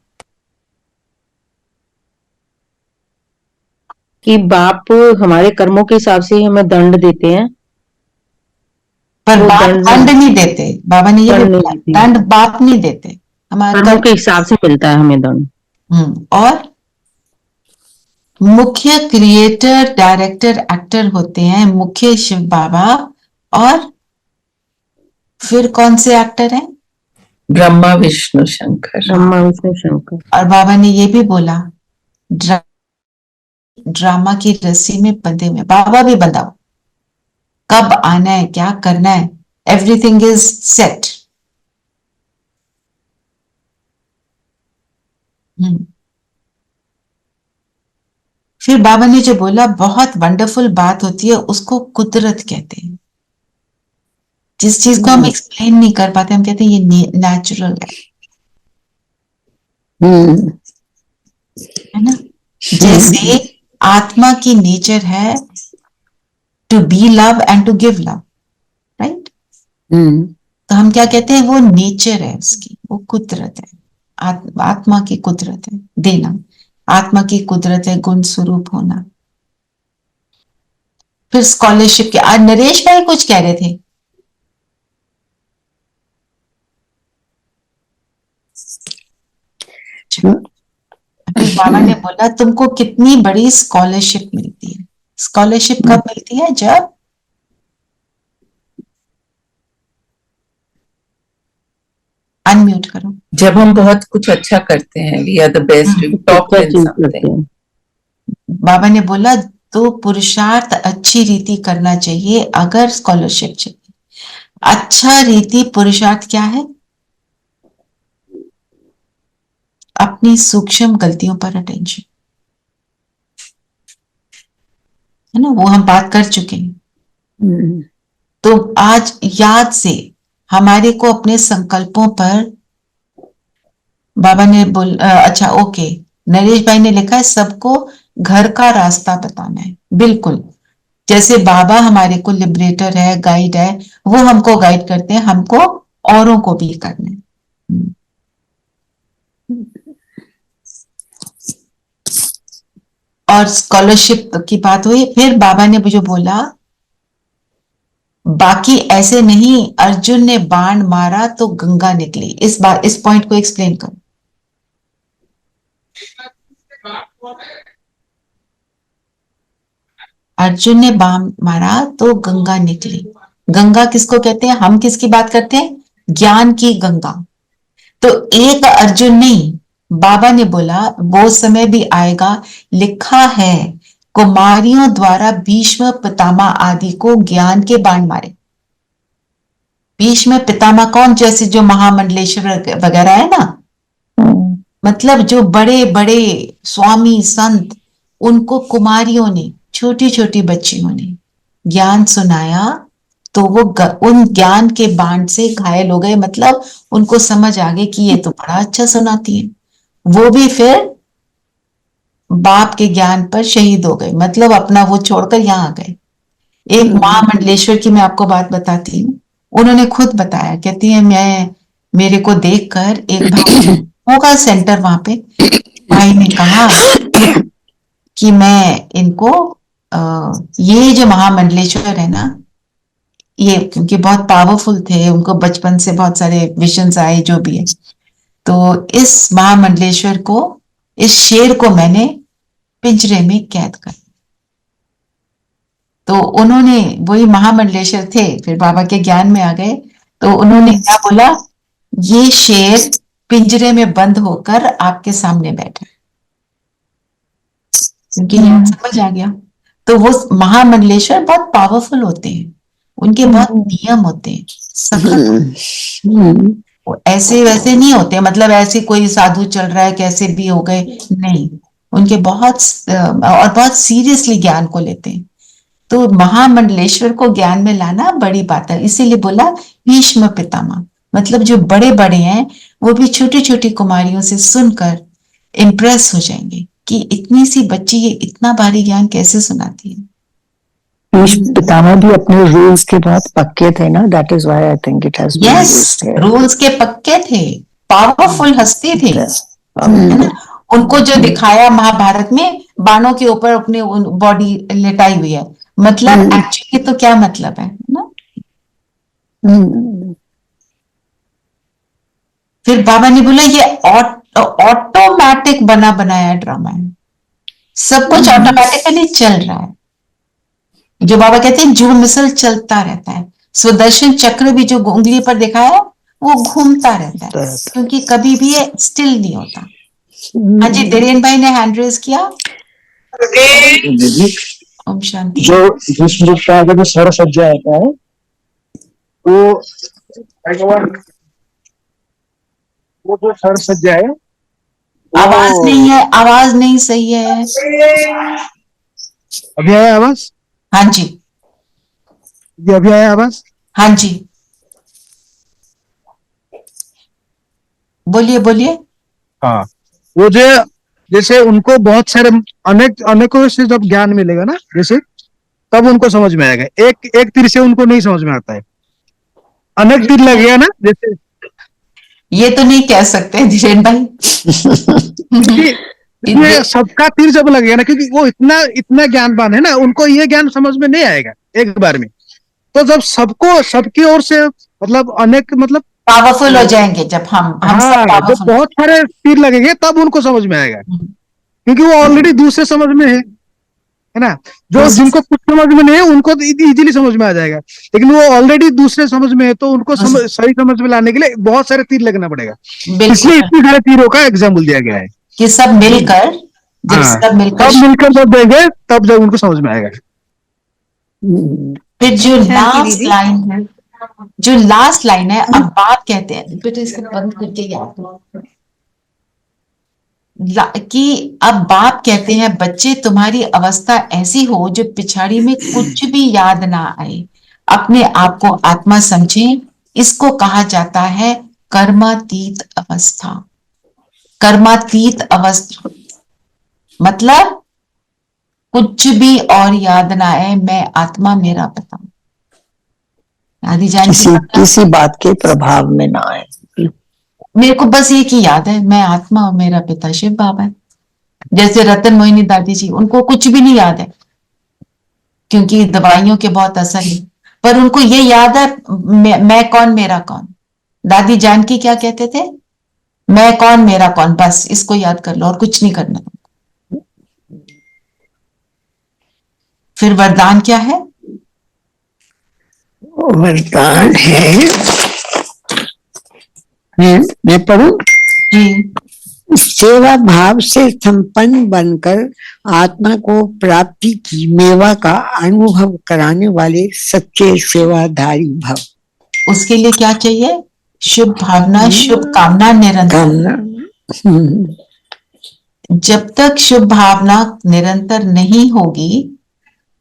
कि बाप हमारे कर्मों के हिसाब से ही हमें दंड देते हैं, पर वो बाप दंड नहीं देते। बाबा ने ये भी बोला, दंड बाप नहीं देते, हमारे कर्मों के हिसाब से मिलता है हमें दंड। और मुख्य क्रिएटर डायरेक्टर एक्टर होते हैं मुख्य शिव बाबा, और फिर कौन से एक्टर हैं? ब्रह्मा विष्णु शंकर। ब्रह्मा विष्णु शंकर। और बाबा ने ये भी बोला ड्रामा की रस्सी में बंधे हुए, बाबा भी बंधा हुआ, कब आना है क्या करना है, एवरीथिंग इज सेट। फिर बाबा ने जो बोला बहुत वंडरफुल बात होती है, उसको कुदरत कहते हैं। जिस चीज को हम एक्सप्लेन नहीं कर पाते, हम कहते हैं ये नेचुरल है ना। जैसे आत्मा की नेचर है to be love and to give love, right. तो हम क्या कहते हैं, वो नेचर है उसकी, वो कुदरत है, आत्मा की कुदरत है देना, आत्मा की कुदरत है गुण स्वरूप होना। फिर स्कॉलरशिप के आज नरेश भाई कुछ कह रहे थे। फिर बाबा ने बोला तुमको कितनी बड़ी स्कॉलरशिप मिलती है। स्कॉलरशिप कब मिलती है? जब अनम्यूट करो। जब हम बहुत कुछ अच्छा करते हैं, we are the best, top in something. बाबा ने बोला तो पुरुषार्थ अच्छी रीति करना चाहिए अगर स्कॉलरशिप चाहिए। अच्छा रीति पुरुषार्थ क्या है? अपनी सूक्ष्म गलतियों पर अटेंशन, है ना, वो हम बात कर चुके हैं। तो आज याद से हमारे को अपने संकल्पों पर बाबा ने अच्छा ओके, नरेश भाई ने लिखा है सबको घर का रास्ता बताना है। बिल्कुल, जैसे बाबा हमारे को लिबरेटर है, गाइड है, वो हमको गाइड करते हैं, हमको औरों को भी करना है। और स्कॉलरशिप की बात हुई, फिर बाबा ने मुझे बोला बाकी ऐसे नहीं, अर्जुन ने बाण मारा तो गंगा निकली। इस बात, इस पॉइंट को एक्सप्लेन करो। अर्जुन ने बाण मारा तो गंगा निकली। गंगा किसको कहते हैं? हम किसकी बात करते हैं? ज्ञान की गंगा। तो एक अर्जुन नहीं, बाबा ने बोला वो समय भी आएगा, लिखा है कुमारियों द्वारा भीष्म पितामह आदि को ज्ञान के बाण मारे। भीष्म पितामह कौन? जैसे जो महामंडलेश्वर वगैरह है ना, मतलब जो बड़े बड़े स्वामी संत, उनको कुमारियों ने, छोटी छोटी बच्चियों ने ज्ञान सुनाया, तो वो उन ज्ञान के बाण से घायल हो गए। मतलब उनको समझ आ गई कि ये तो बड़ा अच्छा सुनाती है। वो भी फिर बाप के ज्ञान पर शहीद हो गए, मतलब अपना वो छोड़कर यहाँ आ गए। एक महामंडलेश्वर की मैं आपको बात बताती हूँ, उन्होंने खुद बताया, कहती है मैं, मेरे को देखकर एक भाई होगा सेंटर वहां पे, भाई ने कहा कि मैं इनको ये जो महामंडलेश्वर है ना, ये क्योंकि बहुत पावरफुल थे, उनको बचपन से बहुत सारे विजन्स आए जो भी है, तो इस महामंडलेश्वर को, इस शेर को मैंने पिंजरे में कैद कर। तो उन्होंने, वही महामंडलेश्वर थे, फिर बाबा के ज्ञान में आ गए, तो उन्होंने क्या बोला, ये शेर पिंजरे में बंद होकर आपके सामने बैठा, क्योंकि समझ आ गया। तो वो महामंडलेश्वर बहुत पावरफुल होते हैं, उनके बहुत नियम होते हैं, सख्त, ऐसे वैसे नहीं होते, मतलब ऐसे कोई साधु चल रहा है कैसे भी हो गए, नहीं, उनके बहुत और बहुत सीरियसली ज्ञान को लेते हैं। तो महामंडलेश्वर को ज्ञान में लाना बड़ी बात है, इसीलिए बोला भीष्म पितामह, मतलब जो बड़े बड़े हैं वो भी छोटी छोटी कुमारियों से सुनकर इम्प्रेस हो जाएंगे कि इतनी सी बच्ची ये इतना भारी ज्ञान कैसे सुनाती है। भीष्म पितामह भी अपने रूल्स के बहुत पक्के थे ना, that is why I think it has been used here. Rules के पक्के थे, पावरफुल हस्ती थे, है ना? उनको जो दिखाया महाभारत में, बाणों के ऊपर अपने बॉडी लेटाई हुई है, मतलब एक्चुअली तो क्या मतलब है ना? फिर बाबा ने बोला ये ऑटोमेटिक बना बनाया ड्रामा है, सब कुछ ऑटोमेटिकली चल रहा है। जो बाबा कहते हैं जो मिसल चलता रहता है, सुदर्शन चक्र भी जो उंगली पर दिखाया वो घूमता रहता है, क्योंकि कभी भी ये स्टिल नहीं होता। हाँ जी, धीरेन भाई ने हैंड रेज किया। ओम शांति। जो जिस रूप का आगे जो सर सज्जा होता है वो जो सर सज्जा है, आवाज नहीं है, आवाज नहीं सही है। अभी आया आवाज? हाँ जी, ये अभी आया आवाज? हाँ जी, बोलिए बोलिए। हाँ, वो जो जैसे उनको बहुत सारे अनेकों से जब ज्ञान मिलेगा ना, जैसे तब उनको समझ में आएगा। एक तीर से उनको नहीं समझ में आता है, अनेक तीर लगेगा ना, जैसे ये तो नहीं कह सकते धीरेन भाई। ये सबका तीर जब लगेगा ना, क्योंकि वो इतना ज्ञानवान है ना, उनको ये ज्ञान समझ में नहीं आएगा एक बार में। तो जब सबकी ओर से मतलब अनेक, मतलब पावरफुल हो जाएंगे, जब हम सब जब बहुत सारे तीर लगेंगे तब उनको समझ में आएगा, क्योंकि वो ऑलरेडी दूसरे समझ में है ना। जो जिनको कुछ समझ में नहीं है उनको इजीली समझ में आ जाएगा, लेकिन वो ऑलरेडी दूसरे समझ में है, तो उनको सही समझ में लाने के लिए बहुत सारे तीर लगना पड़ेगा। इसलिए इतने सारे तीरों का एग्जाम्पल दिया गया है कि सब मिलकर, जब सब मिलकर जब देंगे तब जब उनको समझ में आएगा। फिर जो लास्ट लाइन है, अब बाप कहते हैं, बेटा इसको बंद करके याद कि अब बाप कहते हैं बच्चे तुम्हारी अवस्था ऐसी हो जो पिछाड़ी में कुछ भी याद ना आए, अपने आप को आत्मा समझें, इसको कहा जाता है कर्मातीत अवस्था। कर्मातीत अवस्था मतलब कुछ भी और याद ना आए, मैं आत्मा मेरा पिता। आदि जान किसी बात के प्रभाव में ना आए। मेरे को बस एक ही याद है, मैं आत्मा और मेरा पिता शिव बाबा है। जैसे रतन मोहिनी दादी जी, उनको कुछ भी नहीं याद है क्योंकि दवाइयों के बहुत असर है, पर उनको ये याद है मैं कौन मेरा कौन। दादी जानकी क्या कहते थे? मैं कौन मेरा कौन, बस इसको याद कर लो और कुछ नहीं करना। फिर वरदान क्या है? वरदान है, मैं पढ़ूं? जी। सेवा भाव से संपन्न बनकर आत्मा को प्राप्ति की मेवा का अनुभव कराने वाले सच्चे सेवाधारी भव। उसके लिए क्या चाहिए? शुभ भावना, शुभ कामना निरंतर। जब तक शुभ भावना निरंतर नहीं होगी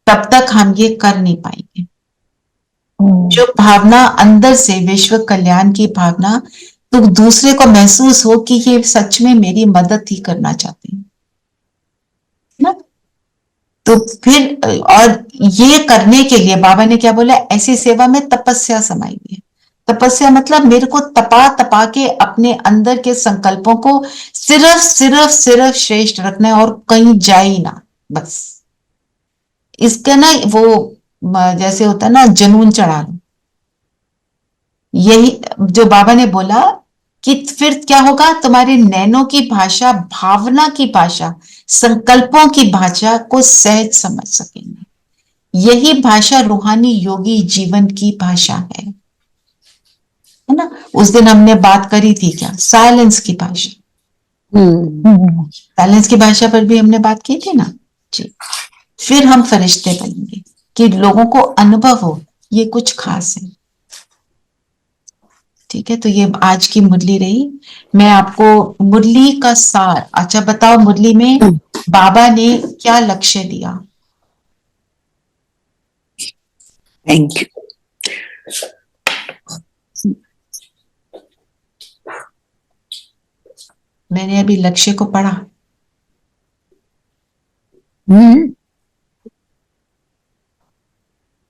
तब तक हम ये कर नहीं पाएंगे। जो भावना अंदर से विश्व कल्याण की भावना, तो दूसरे को महसूस हो कि ये सच में मेरी मदद ही करना चाहते हैं ना, तो फिर और ये करने के लिए बाबा ने क्या बोला? ऐसी सेवा में तपस्या समाई हुई है। तपस्या मतलब मेरे को तपा तपा के अपने अंदर के संकल्पों को सिर्फ सिर्फ सिर्फ श्रेष्ठ रखना है और कहीं जाए ही ना, बस। इसका ना वो जैसे होता है ना, जुनून चढ़ा दो। यही जो बाबा ने बोला कि फिर क्या होगा? तुम्हारे नैनों की भाषा, भावना की भाषा, संकल्पों की भाषा को सहज समझ सकेंगे। यही भाषा रूहानी योगी जीवन की भाषा है ना। उस दिन हमने बात करी थी क्या? साइलेंस की भाषा। साइलेंस की भाषा पर भी हमने बात की थी ना जी। फिर हम फरिश्ते बनेंगे कि लोगों को अनुभव हो ये कुछ खास है। ठीक है, तो ये आज की मुरली रही। मैं आपको मुरली का सार, अच्छा बताओ, मुरली में बाबा ने क्या लक्ष्य दिया? Thank you. मैंने अभी लक्ष्य को पढ़ा।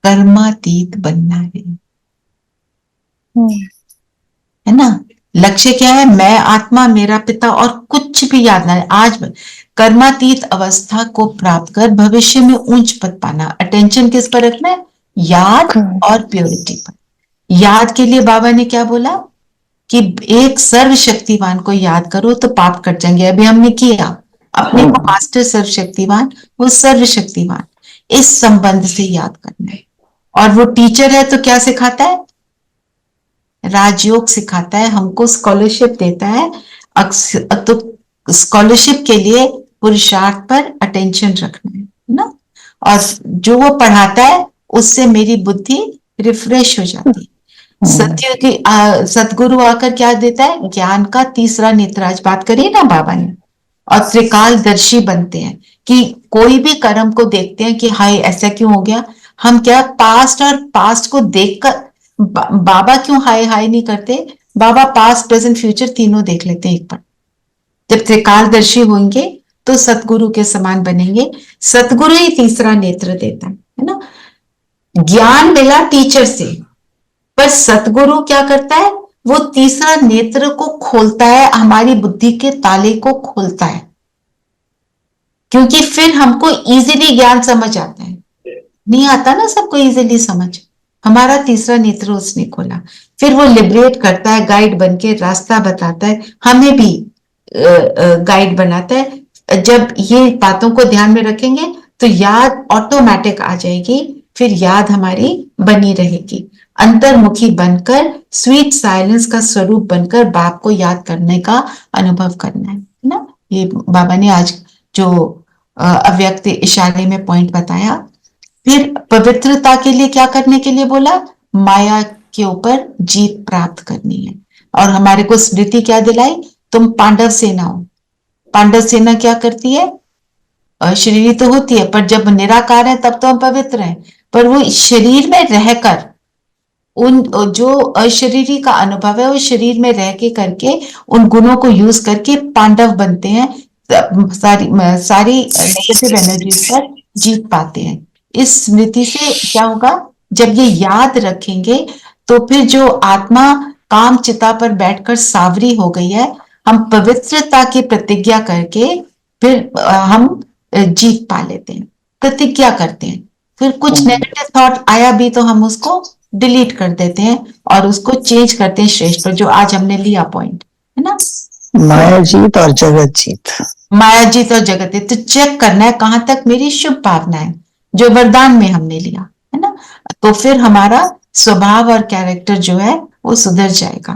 कर्मातीत बनना है ना। लक्ष्य क्या है? मैं आत्मा मेरा पिता और कुछ भी याद ना है। आज कर्मातीत अवस्था को प्राप्त कर भविष्य में ऊंच पद पाना। अटेंशन किस पर रखना है? याद और प्योरिटी पर। याद के लिए बाबा ने क्या बोला कि एक सर्वशक्तिवान को याद करो तो पाप कट जाएंगे। अभी हमने किया अपने को मास्टर सर्वशक्तिवान, वो सर्वशक्तिवान, इस संबंध से याद करना है। और वो टीचर है तो क्या सिखाता है? राजयोग सिखाता है, हमको स्कॉलरशिप देता है। तो स्कॉलरशिप के लिए पुरुषार्थ पर अटेंशन रखना है ना। और जो वो पढ़ाता है उससे मेरी बुद्धि रिफ्रेश हो जाती है। सत्य की सतगुरु आकर क्या देता है? ज्ञान का तीसरा नेत्र। आज बात करिए ना बाबा ने। और त्रिकालदर्शी बनते हैं कि कोई भी कर्म को देखते हैं कि हाय ऐसा क्यों हो गया। हम क्या पास्ट और पास्ट को देखकर बाबा क्यों हाय हाय नहीं करते? बाबा पास्ट प्रेजेंट फ्यूचर तीनों देख लेते हैं एक बार। जब त्रिकालदर्शी होंगे तो सतगुरु के समान बनेंगे। सतगुरु ही तीसरा नेत्र देता है ना। ज्ञान मिला टीचर से, पर सतगुरु क्या करता है? वो तीसरा नेत्र को खोलता है, हमारी बुद्धि के ताले को खोलता है, क्योंकि फिर हमको इजीली ज्ञान समझ आता है। नहीं आता ना सबको इजीली समझ, हमारा तीसरा नेत्र उसने खोला। फिर वो लिबरेट करता है, गाइड बनके रास्ता बताता है, हमें भी गाइड बनाता है। जब ये बातों को ध्यान में रखेंगे तो याद ऑटोमेटिक आ जाएगी, फिर याद हमारी बनी रहेगी। अंतर्मुखी बनकर, स्वीट साइलेंस का स्वरूप बनकर बाप को याद करने का अनुभव करना है ना। ये बाबा ने आज जो अव्यक्त इशारे में पॉइंट बताया। फिर पवित्रता के लिए क्या करने के लिए बोला? माया के ऊपर जीत प्राप्त करनी है। और हमारे को स्मृति क्या दिलाई? तुम पांडव सेना हो। पांडव सेना क्या करती है? शरीर तो होती है, पर जब निराकार है तब तो हम पवित्र हैं। पर वो शरीर में रहकर उन जो अशरीरी का अनुभव है वो शरीर में रह के करके उन गुणों को यूज करके पांडव बनते हैं। सारी नेगेटिव एनर्जी पर जीत पाते हैं। इस स्मृति से क्या होगा, जब ये याद रखेंगे तो फिर जो आत्मा काम चिता पर बैठकर सावरी हो गई है, हम पवित्रता की प्रतिज्ञा करके फिर हम जीत पा लेते हैं। प्रतिज्ञा करते हैं, फिर कुछ नेगेटिव थॉट आया भी तो हम उसको डिलीट कर देते हैं और उसको चेंज करते हैं श्रेष्ठ पर, जो आज हमने लिया पॉइंट, है ना। माया जीत और जगत जीत। माया जीत और जगत जीत, तो चेक करना है कहां तक मेरी शुभ भावना है जो वरदान में हमने लिया, है ना। तो फिर हमारा स्वभाव और कैरेक्टर जो है वो सुधर जाएगा,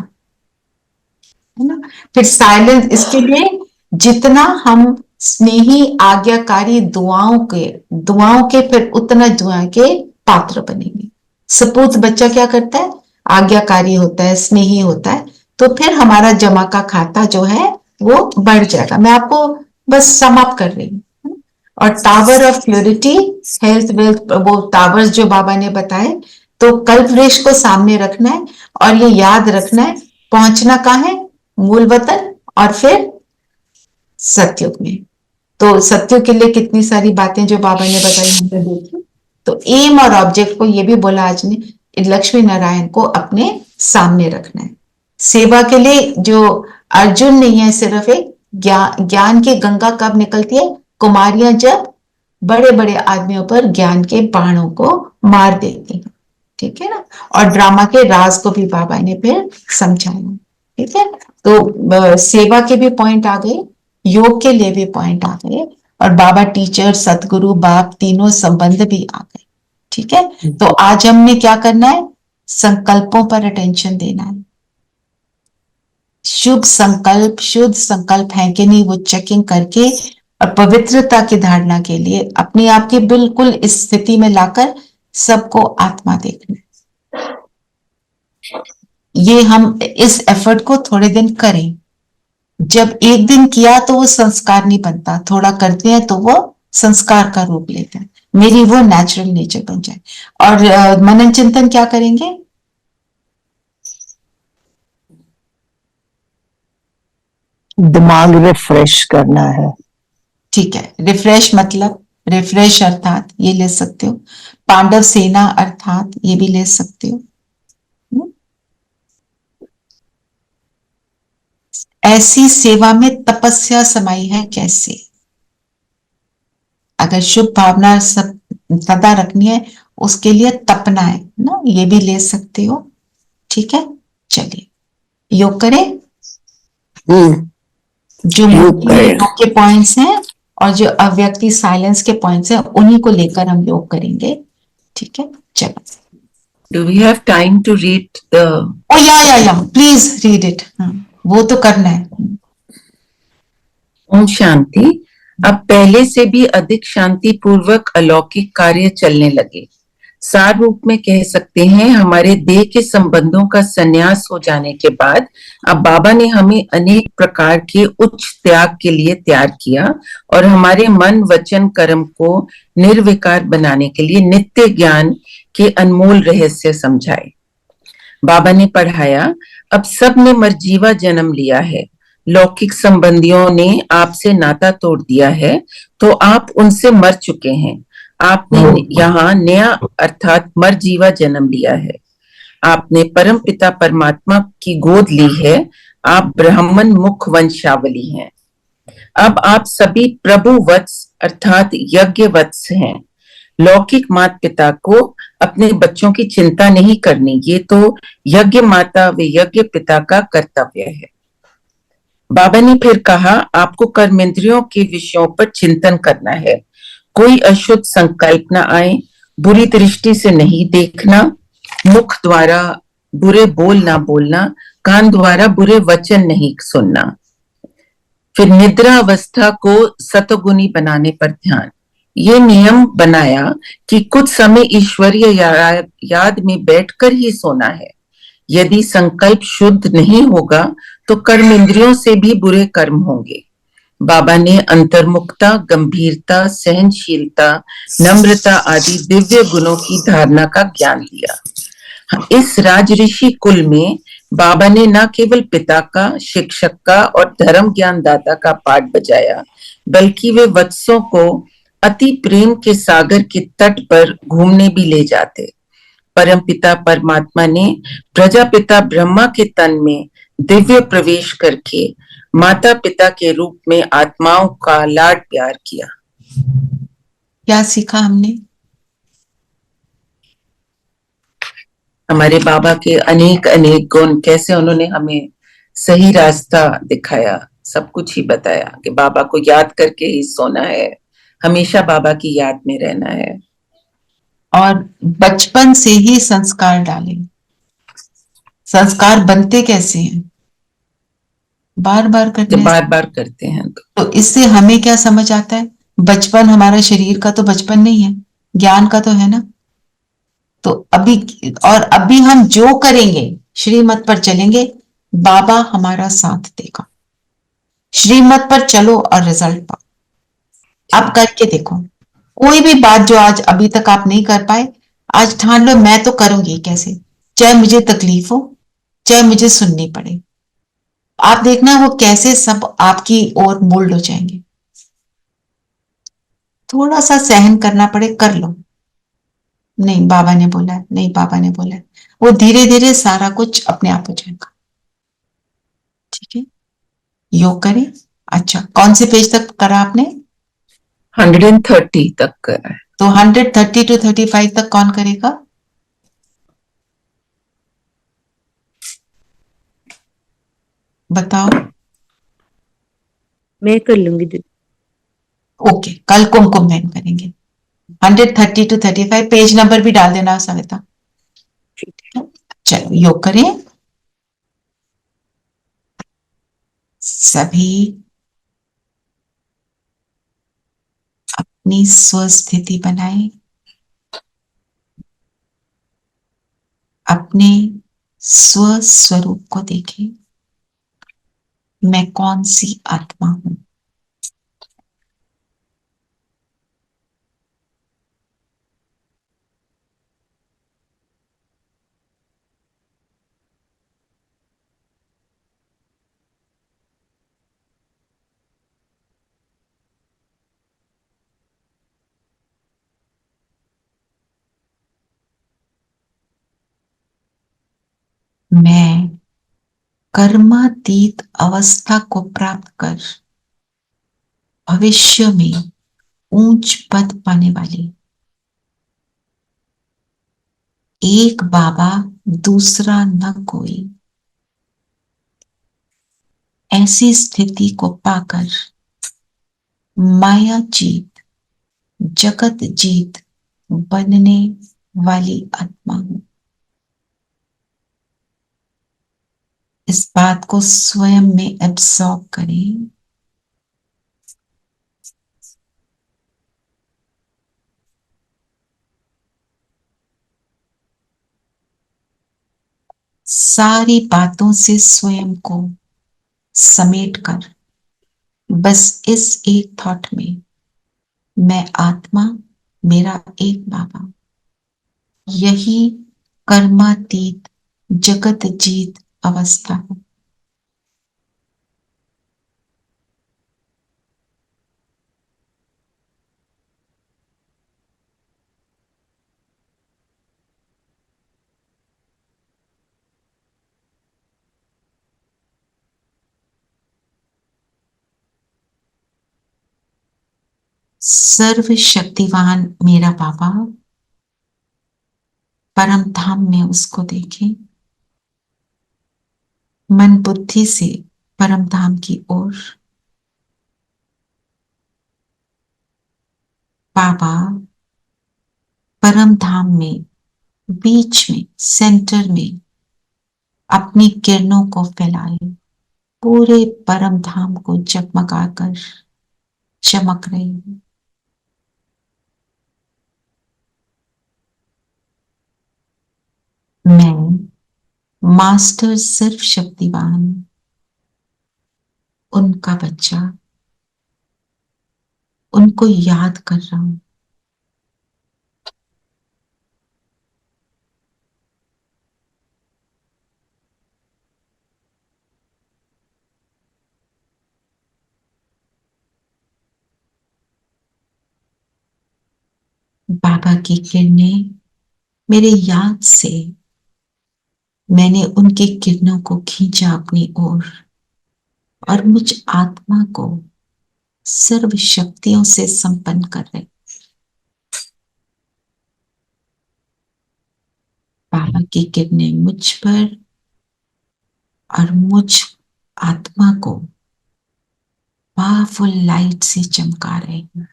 है ना। फिर साइलेंस, इसके लिए जितना हम स्नेही आज्ञाकारी दुआओं के फिर उतना दुआ के पात्र बनेंगे। सपोज बच्चा क्या करता है, आज्ञाकारी होता है, स्नेही होता है, तो फिर हमारा जमा का खाता जो है वो बढ़ जाएगा। मैं आपको बस समाप्त कर रही हूँ। और tower of purity, health, wealth, वो टावर्स जो बाबा ने बताए, तो कल्प वृक्ष को सामने रखना है और ये याद रखना है पहुंचना कहाँ है, मूल वतन और फिर सतयुग में। तो सतयुग के लिए कितनी सारी बातें जो बाबा ने बताई हमने देखी। तो एम और ऑब्जेक्ट को ये भी बोला आज ने, लक्ष्मी नारायण को अपने सामने रखना है। सेवा के लिए जो अर्जुन नहीं है, सिर्फ एक ज्ञान की गंगा कब निकलती है, कुमारियां जब बड़े बड़े आदमियों पर ज्ञान के बाणों को मार देती हैं, ठीक है ना। और ड्रामा के राज को भी बाबा ने फिर समझाया, ठीक है। तो सेवा के भी पॉइंट आ गए, योग के लिए भी पॉइंट आ गए, और बाबा टीचर, सतगुरु, बाप, तीनों संबंध भी आ गए, ठीक है। तो आज हमने क्या करना है, संकल्पों पर अटेंशन देना है। शुभ संकल्प है कि नहीं, वो चेकिंग करके और पवित्रता की धारणा के लिए अपने आप की बिल्कुल इस स्थिति में लाकर सबको आत्मा देखना है। ये हम इस एफर्ट को थोड़े दिन करें। जब एक दिन किया तो वो संस्कार नहीं बनता, थोड़ा करते हैं तो वो संस्कार का रूप लेता है, मेरी वो नेचुरल नेचर बन जाए। और मनन चिंतन क्या करेंगे, दिमाग रिफ्रेश करना है। ठीक है। रिफ्रेश मतलब, रिफ्रेश अर्थात ये ले सकते हो, पांडव सेना अर्थात ये भी ले सकते हो। ऐसी सेवा में तपस्या समाई है कैसे, अगर शुभ भावना सदा रखनी है उसके लिए तपना है ना, ये भी ले सकते हो, ठीक है। चलिए योग करें। जो योग के पॉइंट्स हैं और जो अव्यक्ति साइलेंस के पॉइंट्स हैं उन्हीं को लेकर हम योग करेंगे, ठीक है। चलो, Do we have time to read the? Oh yeah, please read it. वो तो करना है। ओम शांति। अब पहले से भी अधिक शांति पूर्वक अलौकिक कार्य चलने लगे। सार रूप में कह सकते हैं, हमारे देह के संबंधों का संन्यास हो जाने के बाद अब बाबा ने हमें अनेक प्रकार के उच्च त्याग के लिए तैयार किया और हमारे मन, वचन, कर्म को निर्विकार बनाने के लिए नित्य ज्ञान के अनमोल रहस्य समझाए। बाबा ने पढ़ाया, अब सब ने मरजीवा जन्म लिया है, लौकिक संबंधियों ने आपसे नाता तोड़ दिया है, तो आप उनसे मर चुके हैं। आपने यहाँ नया अर्थात मरजीवा जन्म लिया है। आपने परम पिता परमात्मा की गोद ली है। आप ब्राह्मण मुख वंशावली हैं। अब आप सभी प्रभु वत्स अर्थात यज्ञ वत्स हैं। लौकिक माता पिता को अपने बच्चों की चिंता नहीं करनी, ये तो यज्ञ माता व यज्ञ पिता का कर्तव्य है। बाबा ने फिर कहा, आपको कर्मेंद्रियों के विषयों पर चिंतन करना है। कोई अशुद्ध संकल्प न आए, बुरी दृष्टि से नहीं देखना, मुख द्वारा बुरे बोल ना बोलना, कान द्वारा बुरे वचन नहीं सुनना। फिर निद्रा अवस्था को सतगुणी बनाने पर ध्यान। ये नियम बनाया कि कुछ समय ईश्वरीय याद में बैठकर ही सोना है। यदि संकल्प शुद्ध नहीं होगा तो कर्म इंद्रियों से भी बुरे कर्म होंगे। बाबा ने अंतर्मुखता, गंभीरता, सहनशीलता, नम्रता आदि दिव्य गुणों की धारणा का ज्ञान दिया। इस राजऋषि कुल में बाबा ने न केवल पिता का, शिक्षक का और धर्म ज्ञान दाता का पाठ बजाया, बल्कि वे वत्सों को अति प्रेम के सागर के तट पर घूमने भी ले जाते। परमपिता परमात्मा ने प्रजापिता ब्रह्मा के तन में दिव्य प्रवेश करके माता पिता के रूप में आत्माओं का लाड प्यार किया। क्या सीखा हमने? हमारे बाबा के अनेक अनेक गुण, कैसे उन्होंने हमें सही रास्ता दिखाया, सब कुछ ही बताया कि बाबा को याद करके ही सोना है, हमेशा बाबा की याद में रहना है। और बचपन से ही संस्कार डाले। संस्कार बनते कैसे हैं? बार बार करने बार बार करते हैं तो इससे हमें क्या समझ आता है? बचपन हमारा शरीर का तो बचपन नहीं है, ज्ञान का तो है ना। तो अभी हम जो करेंगे, श्रीमत पर चलेंगे, बाबा हमारा साथ देगा। श्रीमत पर चलो और रिजल्ट पाओ। आप करके देखो। कोई भी बात जो आज अभी तक आप नहीं कर पाए, आज ठान लो मैं तो करूंगी कैसे, चाहे मुझे तकलीफ हो, चाहे मुझे सुननी पड़े। आप देखना वो कैसे सब आपकी ओर मोल्ड हो जाएंगे। थोड़ा सा सहन करना पड़े, कर लो। नहीं बाबा ने बोला है, नहीं बाबा ने बोला है, वो धीरे धीरे सारा कुछ अपने आप हो जाएगा। ठीक है, योग करें। अच्छा, कौन से पेज तक करा आपने? 130 तक करा है। तो 130 to 35 तक कौन करेगा? बताओ। मैं कर लूंगी दीदी। ओके, कल कुमकुम बहन करेंगे। 130 to 35 पेज नंबर भी डाल देना सविता। चलो योग करें। सभी अपनी स्वस्थिति बनाए, अपने स्वस्वरूप को देखें। मैं कौन सी आत्मा हूं? मैं कर्मातीत अवस्था को प्राप्त कर भविष्य में ऊंच पद पाने वाली एक बाबा, दूसरा न कोई, ऐसी स्थिति को पाकर माया जीत, जगत जीत बनने वाली आत्मा हूं। इस बात को स्वयं में एब्सॉर्ब करें। सारी बातों से स्वयं को समेट कर बस इस एक थॉट में, मैं आत्मा, मेरा एक बाबा, यही कर्मातीत जगत जीत अवस्था है। सर्वशक्तिवान मेरा बाबा, परम धाम में उसको देखें। मन बुद्धि से परम धाम की ओर। बाबा परम धाम में बीच में, सेंटर में अपनी किरणों को फैलाए, पूरे परम धाम को जगमगाकर चमक रही है। मैं मास्टर सर्व शक्तिवान, उनका बच्चा, उनको याद कर रहा हूं। बाबा की किरणें मेरे याद से मैंने उनकी किरणों को खींचा अपनी ओर और मुझ आत्मा को सर्व शक्तियों से संपन्न कर रहे। बाबा की किरणें मुझ पर और मुझ आत्मा को पावरफुल लाइट से चमका रहे हैं।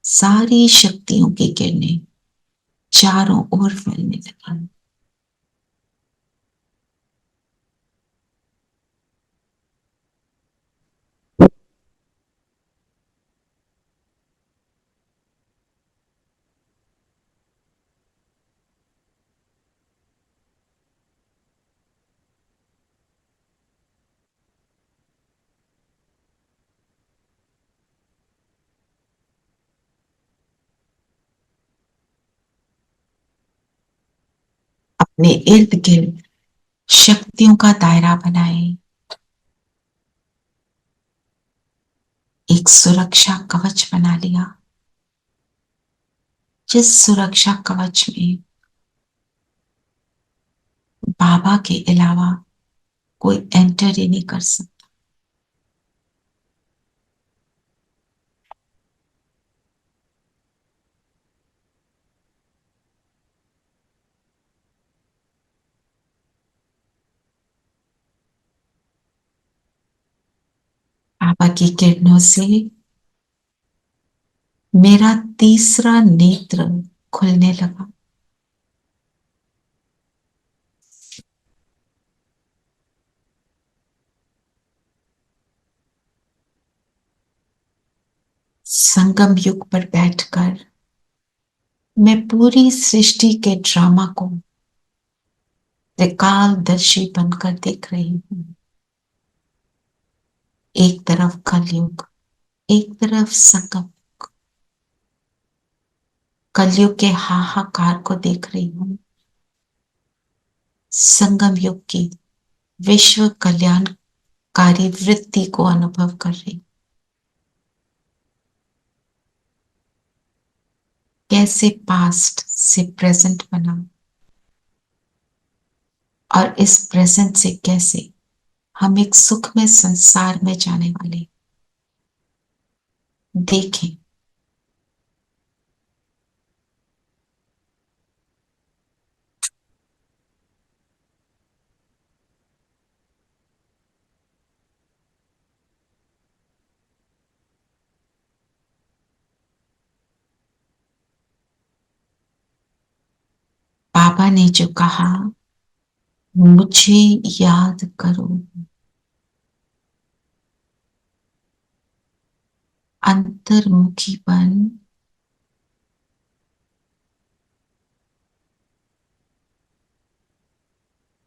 सारी शक्तियों की किरणें चारों ओर फैलने लगी। अपने इर्द गिर्द शक्तियों का दायरा बनाए। एक सुरक्षा कवच बना लिया, जिस सुरक्षा कवच में बाबा के अलावा कोई एंटर ही नहीं कर सकता। बाबा की किरणों से मेरा तीसरा नेत्र खुलने लगा। संगम युग पर बैठकर मैं पूरी सृष्टि के ड्रामा को त्रिकालदर्शी बनकर देख रही हूं। एक तरफ कलयुग, एक तरफ संगम। कलयुग के हाहाकार को देख रही हूं, संगम युग की विश्व कल्याणकारी वृत्ति को अनुभव कर रही। कैसे पास्ट से प्रेजेंट बना और इस प्रेजेंट से कैसे हम एक सुखमय संसार में जाने वाले। देखें, बाबा ने जो कहा, मुझे याद करो, अंतर्मुखी बन,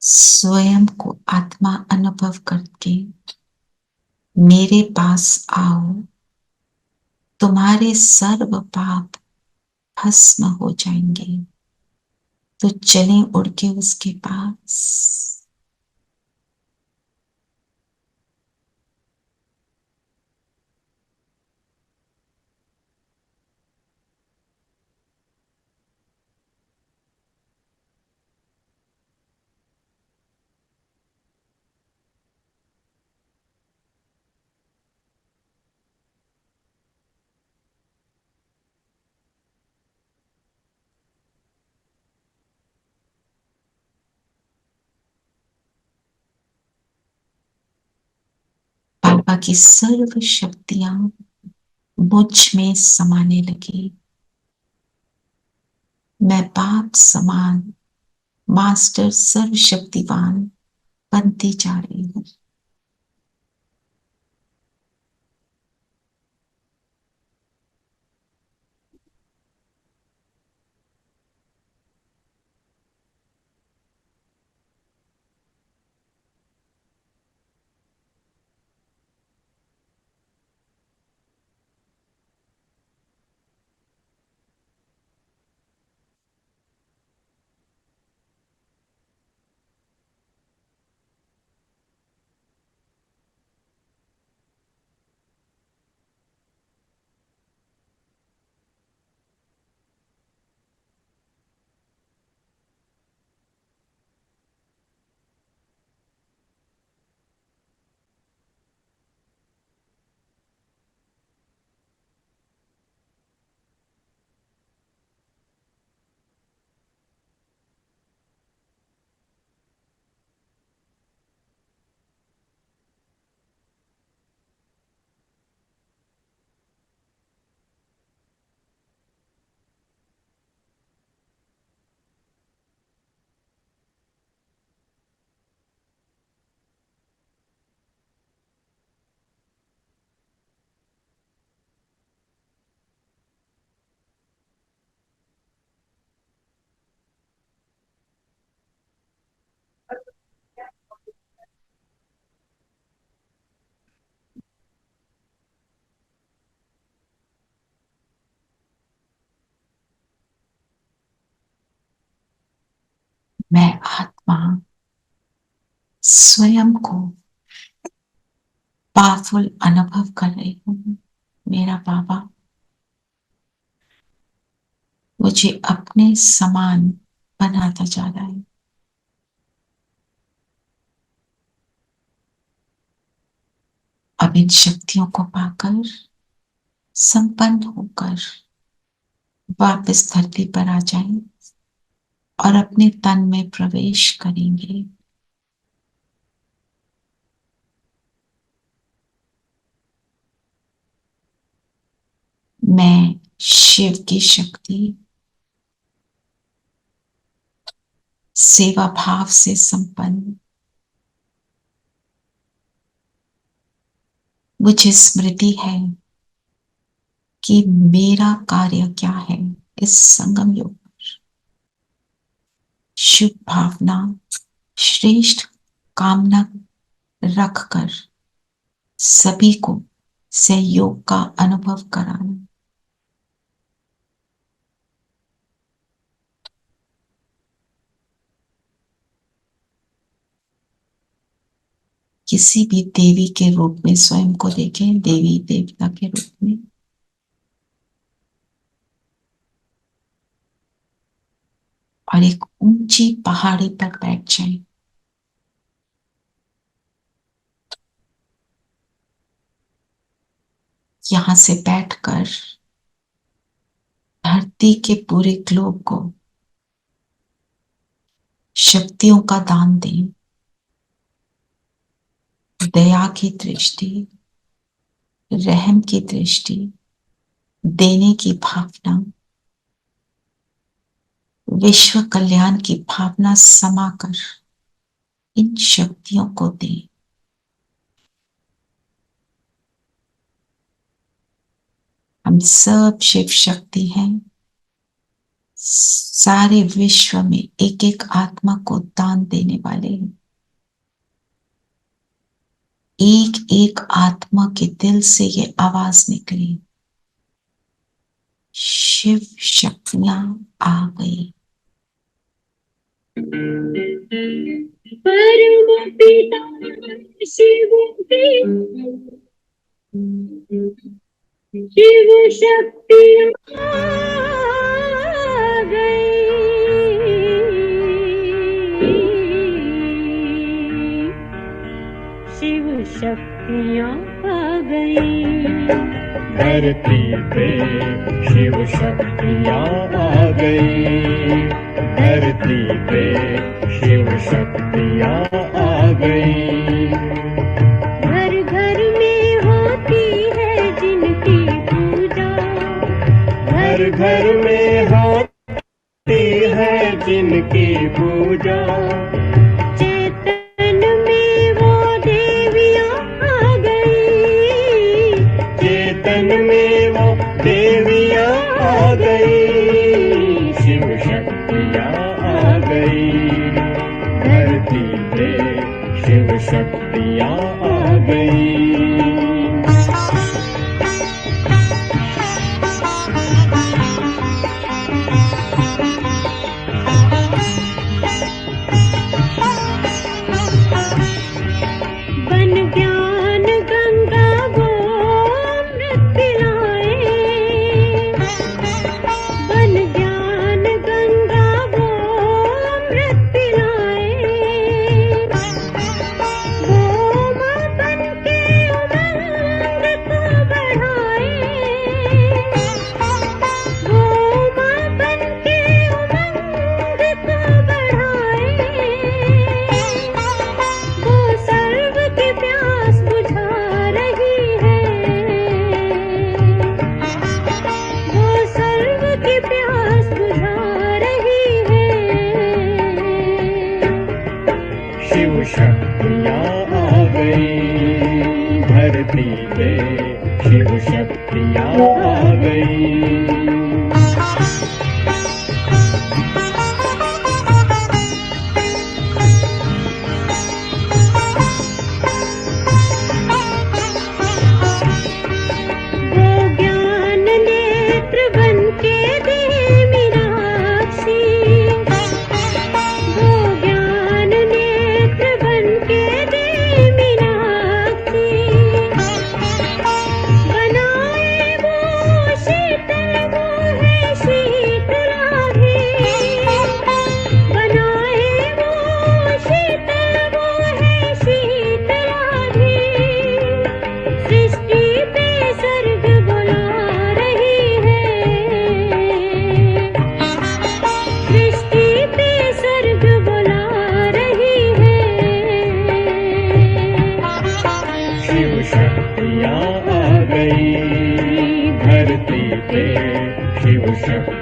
स्वयं को आत्मा अनुभव करके मेरे पास आओ, तुम्हारे सर्व पाप भस्म हो जाएंगे। तो चलें उड़ के उसके पास। बाबा की सर्व शक्तियां मुझ में समाने लगी। मैं बाप समान मास्टर सर्वशक्तिवान बनती जा रही हूं। मैं आत्मा स्वयं को पावरफुल अनुभव कर रही हूँ। मेरा बाबा मुझे अपने समान बनाता जा रहा है। अब इन शक्तियों को पाकर संपन्न होकर वापस धरती पर आ जाएं और अपने तन में प्रवेश करेंगे। मैं शिव की शक्ति सेवा भाव से संपन्न, मुझे स्मृति है कि मेरा कार्य क्या है इस संगम युग पर। शुभ भावना, श्रेष्ठ कामना रखकर सभी को सहयोग का अनुभव कराना। किसी भी देवी के रूप में स्वयं को देखें, देवी देवता के रूप में। और एक ऊंची पहाड़ी पर बैठ जाएं। यहां से बैठकर धरती के पूरे ग्लोब को शक्तियों का दान दें। दया की दृष्टि, रहम की दृष्टि, देने की भावना, विश्व कल्याण की भावना समाकर इन शक्तियों को दें। हम सब शिव शक्ति हैं। सारे विश्व में एक एक आत्मा को दान देने वाले हैं। एक एक आत्मा के दिल से ये आवाज निकली, शिव शक्तियां आ गई। परम पिता शिव शिव शक्तियां आ गई। शिव शक्तियां आ गई। धरती पे शिव शक्तियाँ आ गई। धरती पे शिव शक्तियाँ आ गई। घर घर में होती है जिनकी पूजा। घर घर में होती है जिनकी पूजा। चेतन में वो देवियां आ गई। चेतन में वो देवियाँ आ गई। शिव शक्तियाँ आ गई। धरती पे शिव शक्तियाँ आ गई। बन ज्ञान गंगा वो अमृत पिलाए। बन ज्ञान गंगा वो अमृत पिलाए। वो माँ बन के उमंग को बढ़ाए। वो माँ बन के उमंग को बढ़ाए। वो सर्व की प्यास बुझा रही है। वो सर्व की प्यास बुझा रही है। शिव शक्तियाँ आ गई। धरती पे शिव शक्तियाँ आ गई। वो ज्ञान नेत्र बन के दे मीनाक्षी। वो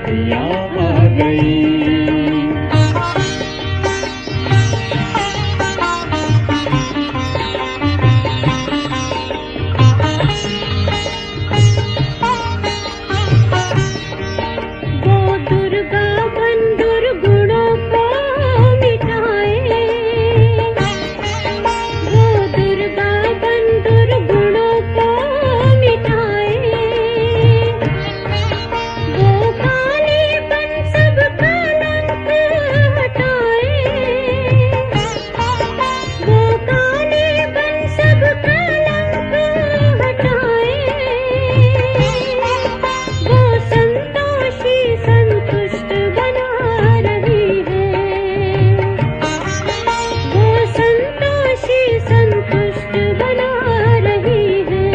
शक्तियाँ आ गई। वो दुर्गा बन दुर्गुणों को मिटाए, वो दुर्गा बन दुर्गुणों को मिटाए, वो काली बन सब कलंक हटाए, वो काली बन सब कलंक हटाए, वो संतोषी संतुष्ट बना रही है, वो संतोषी संतुष्ट बना रही है।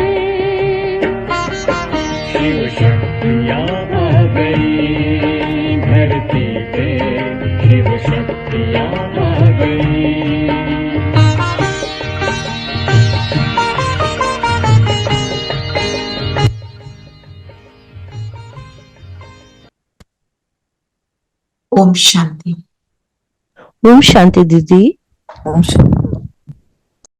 शिव शक्तियाँ आ गई धरती पे, शिव शक्तियाँ आ गई। ओम शांति। ओम शांति दीदी। ओम शांति।